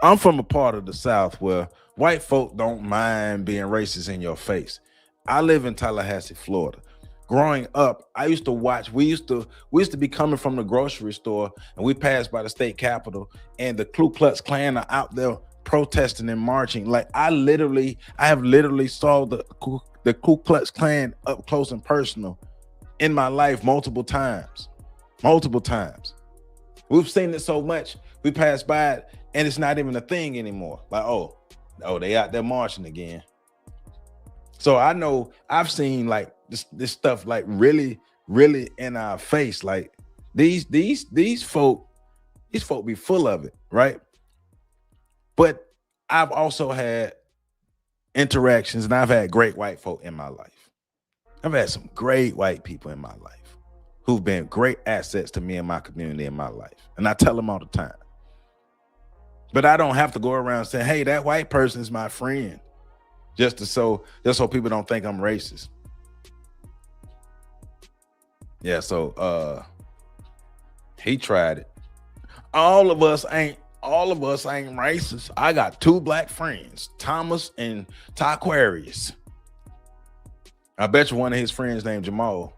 I'm from a part of the South where white folk don't mind being racist in your face. I live in Tallahassee, Florida. Growing up, I used to watch, we used to be coming from the grocery store and we passed by the state capitol and the Ku Klux Klan are out there protesting and marching. Like I have literally saw the Ku Klux Klan up close and personal in my life multiple times. We've seen it so much, we pass by it and it's not even a thing anymore. Like, oh, they out there marching again. So I know I've seen like this stuff like really in our face. Like these folk be full of it, right? But I've also had interactions and I've had great white folk in my life. I've had some great white people in my life who've been great assets to me and my community in my life. And I tell them all the time. But I don't have to go around saying, hey, that white person is my friend. Just so people don't think I'm racist. Yeah, so he tried it. All of us ain't racist. I got two Black friends, Thomas and Taquarius. I bet you one of his friends named Jamal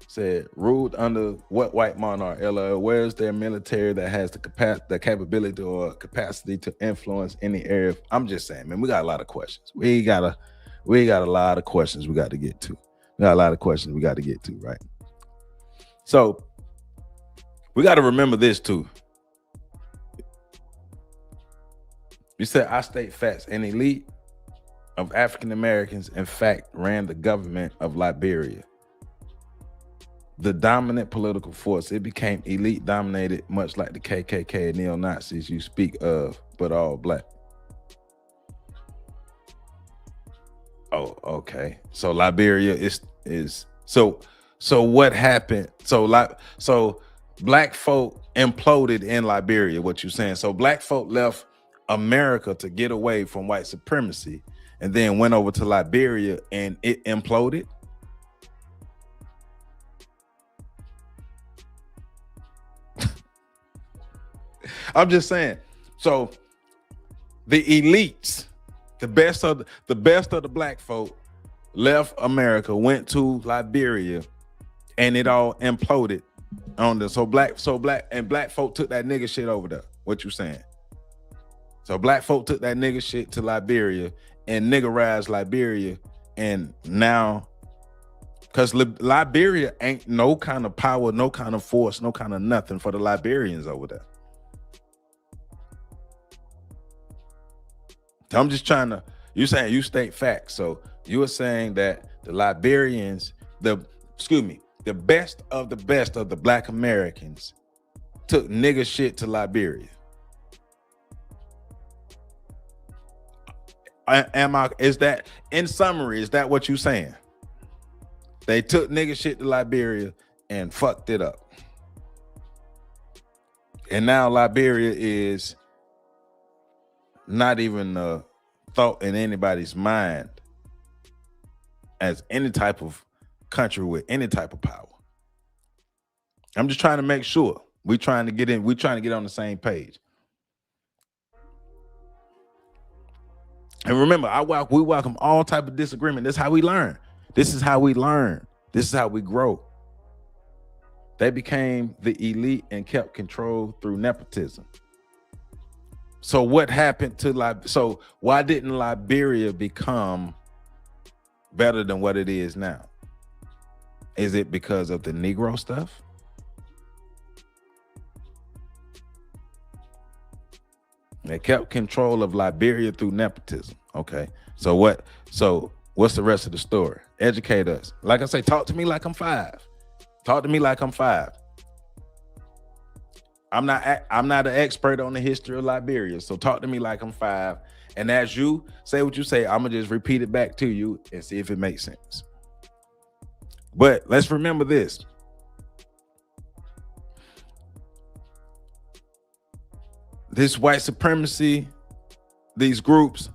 said, ruled under what white monarch? LL, where's their military that has the capability or capacity to influence any area? I'm just saying, man, we got a lot of questions. We got a lot of questions we got to get to. Right? So we got to remember this too. You said I state facts. An elite of African Americans, in fact, ran the government of Liberia. The dominant political force. It became elite dominated, much like the KKK and neo-Nazis you speak of, but all black. Oh, okay. So Liberia is so what happened? So black folk imploded in Liberia, what you're saying. So black folk left America to get away from white supremacy and then went over to Liberia and it imploded. I'm just saying. So the elites, the best of the black folk left America, went to Liberia, and it all imploded on the black folk took that nigga shit over there. What you saying? So black folk took that nigga shit to Liberia and niggerized Liberia, and now because Liberia ain't no kind of power, no kind of force, no kind of nothing for the Liberians over there. I'm just trying to, you saying you state facts. So you were saying that the Liberians, the best of the black Americans took nigga shit to Liberia. Is that, in summary, is that what you saying? They took nigga shit to Liberia and fucked it up. And now Liberia is not even a thought in anybody's mind as any type of country with any type of power. I'm just trying to make sure we're trying to get on the same page. And remember, we welcome all type of disagreement. This is how we learn. This is how we learn. This is how we grow. They became the elite and kept control through nepotism. So what happened to so why didn't Liberia become better than what it is now? Is it because of the Negro stuff? They kept control of Liberia through nepotism. Okay. So what's the rest of the story? Educate us. Like I say, talk to me like I'm 5. Talk to me like I'm 5. I'm not an expert on the history of Liberia, so talk to me like I'm 5. And as you say what you say, I'm gonna just repeat it back to you and see if it makes sense. But let's remember this. This white supremacy, these groups,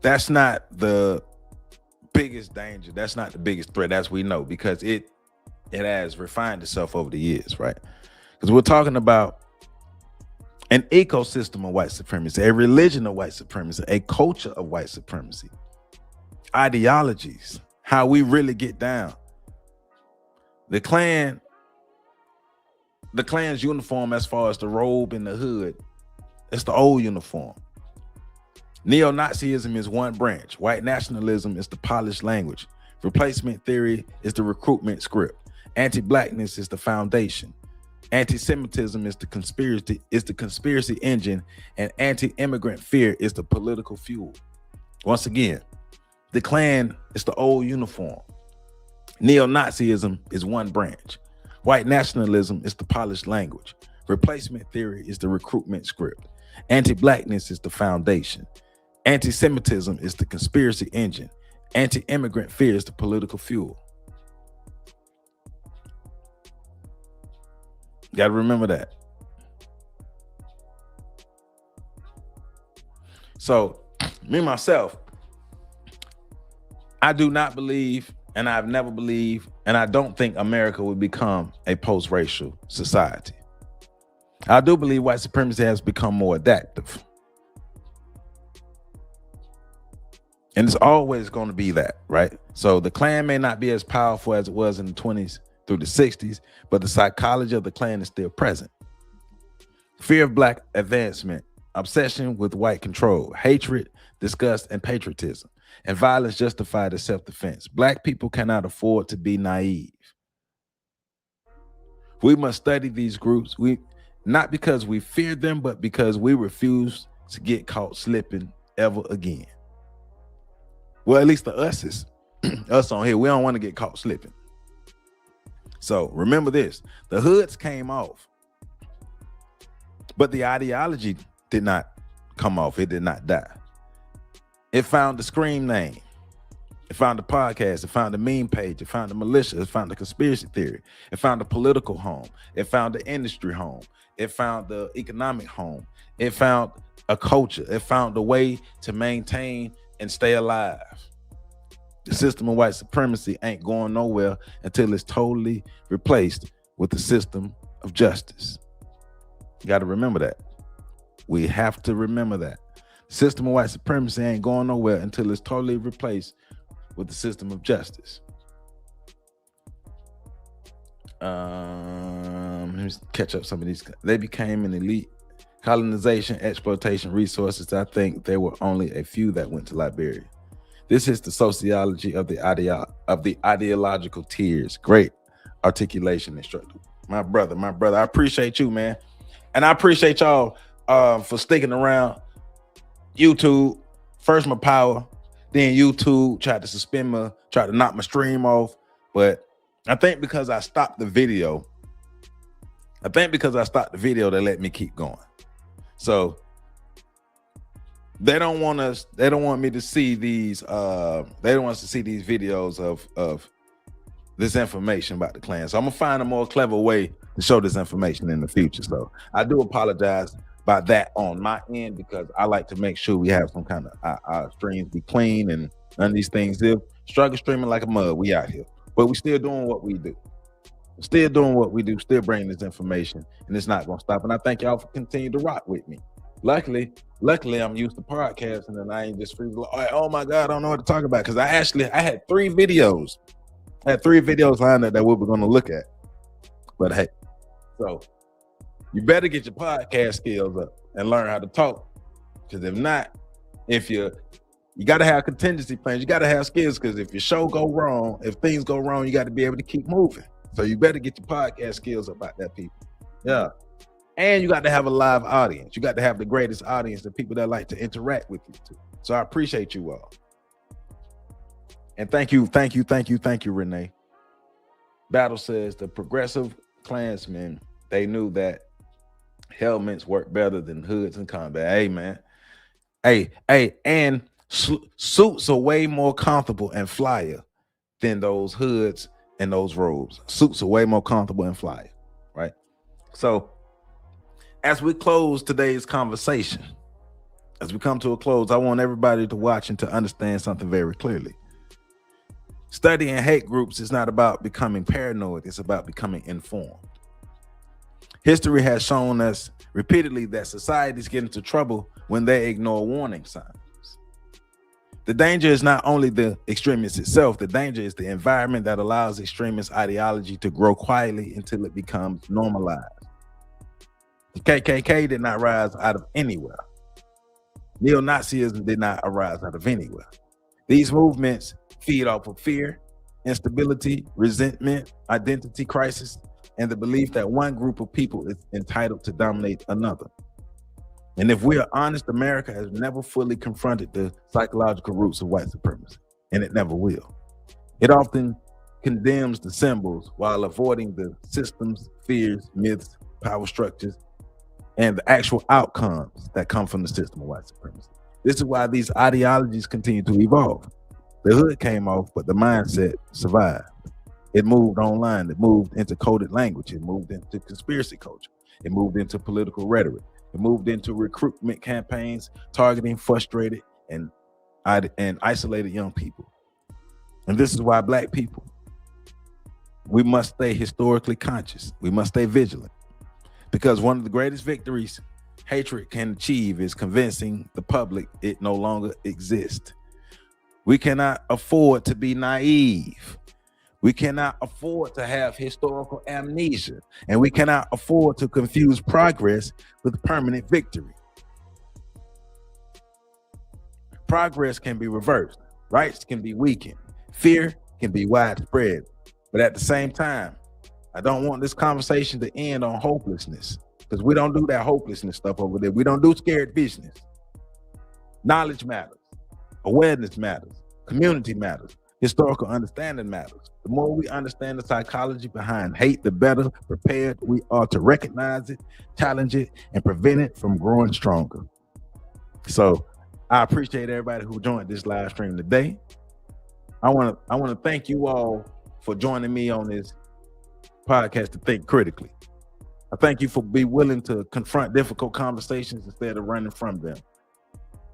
that's not the biggest danger. That's not the biggest threat, as we know, because it has refined itself over the years, right? Because we're talking about an ecosystem of white supremacy, a religion of white supremacy, a culture of white supremacy, ideologies, how we really get down. The Klan's uniform, as far as the robe and the hood, it's the old uniform. Neo-Nazism is one branch. White nationalism is the polished language. Replacement theory is the recruitment script. Anti-blackness is the foundation. Anti-Semitism is the conspiracy engine, and anti-immigrant fear is the political fuel. Once again, the Klan is the old uniform. Neo-Nazism is one branch. White nationalism is the polished language. Replacement theory is the recruitment script. Anti-blackness is the foundation. Anti-Semitism is the conspiracy engine. Anti-immigrant fear is the political fuel. You got to remember that. So, me myself, I do not believe, and I've never believed, and I don't think America will become a post-racial society. I do believe white supremacy has become more adaptive. And it's always going to be that, right? So the Klan may not be as powerful as it was in the 20s through the 60s, but the psychology of the Klan is still present. Fear of black advancement, obsession with white control, hatred, disgust, and patriotism, and violence justified as self-defense. Black people cannot afford to be naive. We must study these groups, not because we fear them, but because we refuse to get caught slipping ever again. Well, at least the us on here, we don't want to get caught slipping. So remember this, the hoods came off, but the ideology did not come off. It did not die. It found the scream name. It found the podcast. It found the meme page. It found the militia. It found the conspiracy theory. It found the political home. It found the industry home. It found the economic home. It found a culture. It found a way to maintain and stay alive. The system of white supremacy ain't going nowhere until it's totally replaced with the system of justice. You got to remember that. We have to remember that. The system of white supremacy ain't going nowhere until it's totally replaced with the system of justice. Let me catch up some of these. They became an elite. Colonization, exploitation, resources. I think there were only a few that went to Liberia. This is the sociology of the ideological tiers. Great articulation, instructor. My brother. I appreciate you, man. And I appreciate y'all for sticking around. YouTube, first my power, then YouTube tried to knock my stream off. But I think because I stopped the video, they let me keep going. So they don't want me to see these, they don't want us to see these videos of this information about the Klan. So I'm gonna find a more clever way to show this information in the future. So I do apologize about that on my end, because I like to make sure we have some kind of our streams be clean and none of these things. If struggle streaming like a mud, we out here, but we still doing what we do. Still bringing this information, and it's not gonna stop. And I thank y'all for continuing to rock with me. Luckily, I'm used to podcasting, and I ain't just free. Oh my God, I don't know what to talk about, because I had 3 videos. I had 3 videos lined up that we were gonna look at. But hey, so you better get your podcast skills up and learn how to talk, because if not, you got to have contingency plans. You got to have skills, because if your show go wrong, if things go wrong, you got to be able to keep moving. So you better get your podcast skills up out there, people. Yeah. And you got to have a live audience. You got to have the greatest audience, the people that like to interact with you too. So I appreciate you all. And thank you, Renee. Battle says the progressive Klansmen, they knew that helmets work better than hoods in combat. Hey, man. Hey, and suits are way more comfortable and flyer than those hoods and those robes. Suits are way more comfortable and flyer, right? So as we close today's conversation, as we come to a close, I want everybody to watch and to understand something very clearly. Studying hate groups is not about becoming paranoid. It's about becoming informed. History has shown us repeatedly that societies get into trouble when they ignore warning signs. The danger is not only the extremist itself, the danger is the environment that allows extremist ideology to grow quietly until it becomes normalized. The KKK did not rise out of anywhere. Neo-Nazism did not arise out of anywhere. These movements feed off of fear, instability, resentment, identity crisis, and the belief that one group of people is entitled to dominate another. And if we are honest, America has never fully confronted the psychological roots of white supremacy, and it never will. It often condemns the symbols while avoiding the systems, fears, myths, power structures, and the actual outcomes that come from the system of white supremacy. This is why these ideologies continue to evolve. The hood came off, but the mindset survived. It moved online. It moved into coded language. It moved into conspiracy culture. It moved into political rhetoric. It moved into recruitment campaigns targeting frustrated and isolated young people. And this is why Black people, we must stay historically conscious. We must stay vigilant, because one of the greatest victories hatred can achieve is convincing the public it no longer exists. We cannot afford to be naive. We cannot afford to have historical amnesia, and we cannot afford to confuse progress with permanent victory. Progress can be reversed. Rights can be weakened. Fear can be widespread. But at the same time, I don't want this conversation to end on hopelessness, because we don't do that hopelessness stuff over there. We don't do scared business. Knowledge matters. Awareness matters. Community matters. Historical understanding matters. The more we understand the psychology behind hate, the better prepared we are to recognize it, challenge it, and prevent it from growing stronger. So I appreciate everybody who joined this live stream today. I want to thank you all for joining me on this podcast to think critically. I thank you for being willing to confront difficult conversations instead of running from them.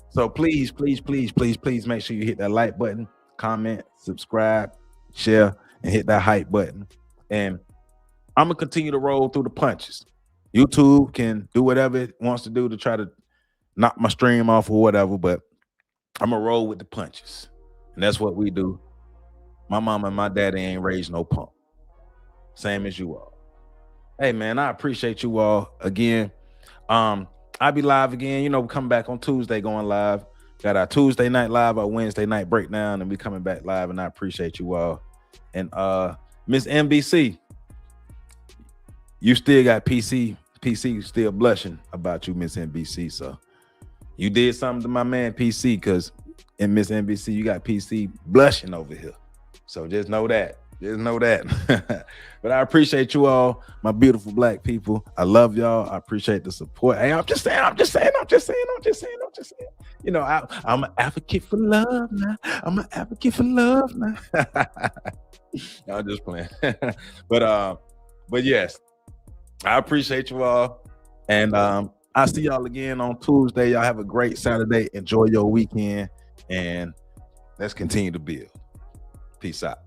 So please, please, please, please, please make sure you hit that like button, comment, subscribe, share, and hit that hype button. And I'm gonna continue to roll through the punches. YouTube can do whatever it wants to do to try to knock my stream off or whatever, but I'm gonna roll with the punches. And that's what we do. My mama and my daddy ain't raised no punk. Same as you all. Hey man, I appreciate you all again. I'll be live again. You know, we come back on Tuesday going live. Got our Tuesday night live, our Wednesday night breakdown, and we coming back live, and I appreciate you all. And Miss NBC, you still got PC still blushing about you, Miss NBC. So you did something to my man PC, because in Miss NBC, you got PC blushing over here. So just know that. Just know that. But I appreciate you all, my beautiful black people. I love y'all. I appreciate the support. Hey, I'm just saying. You know, I'm an advocate for love now. I'm an advocate for love now. I'm just playing. But yes, I appreciate you all. And I'll see y'all again on Tuesday. Y'all have a great Saturday. Enjoy your weekend. And let's continue to build. Peace out.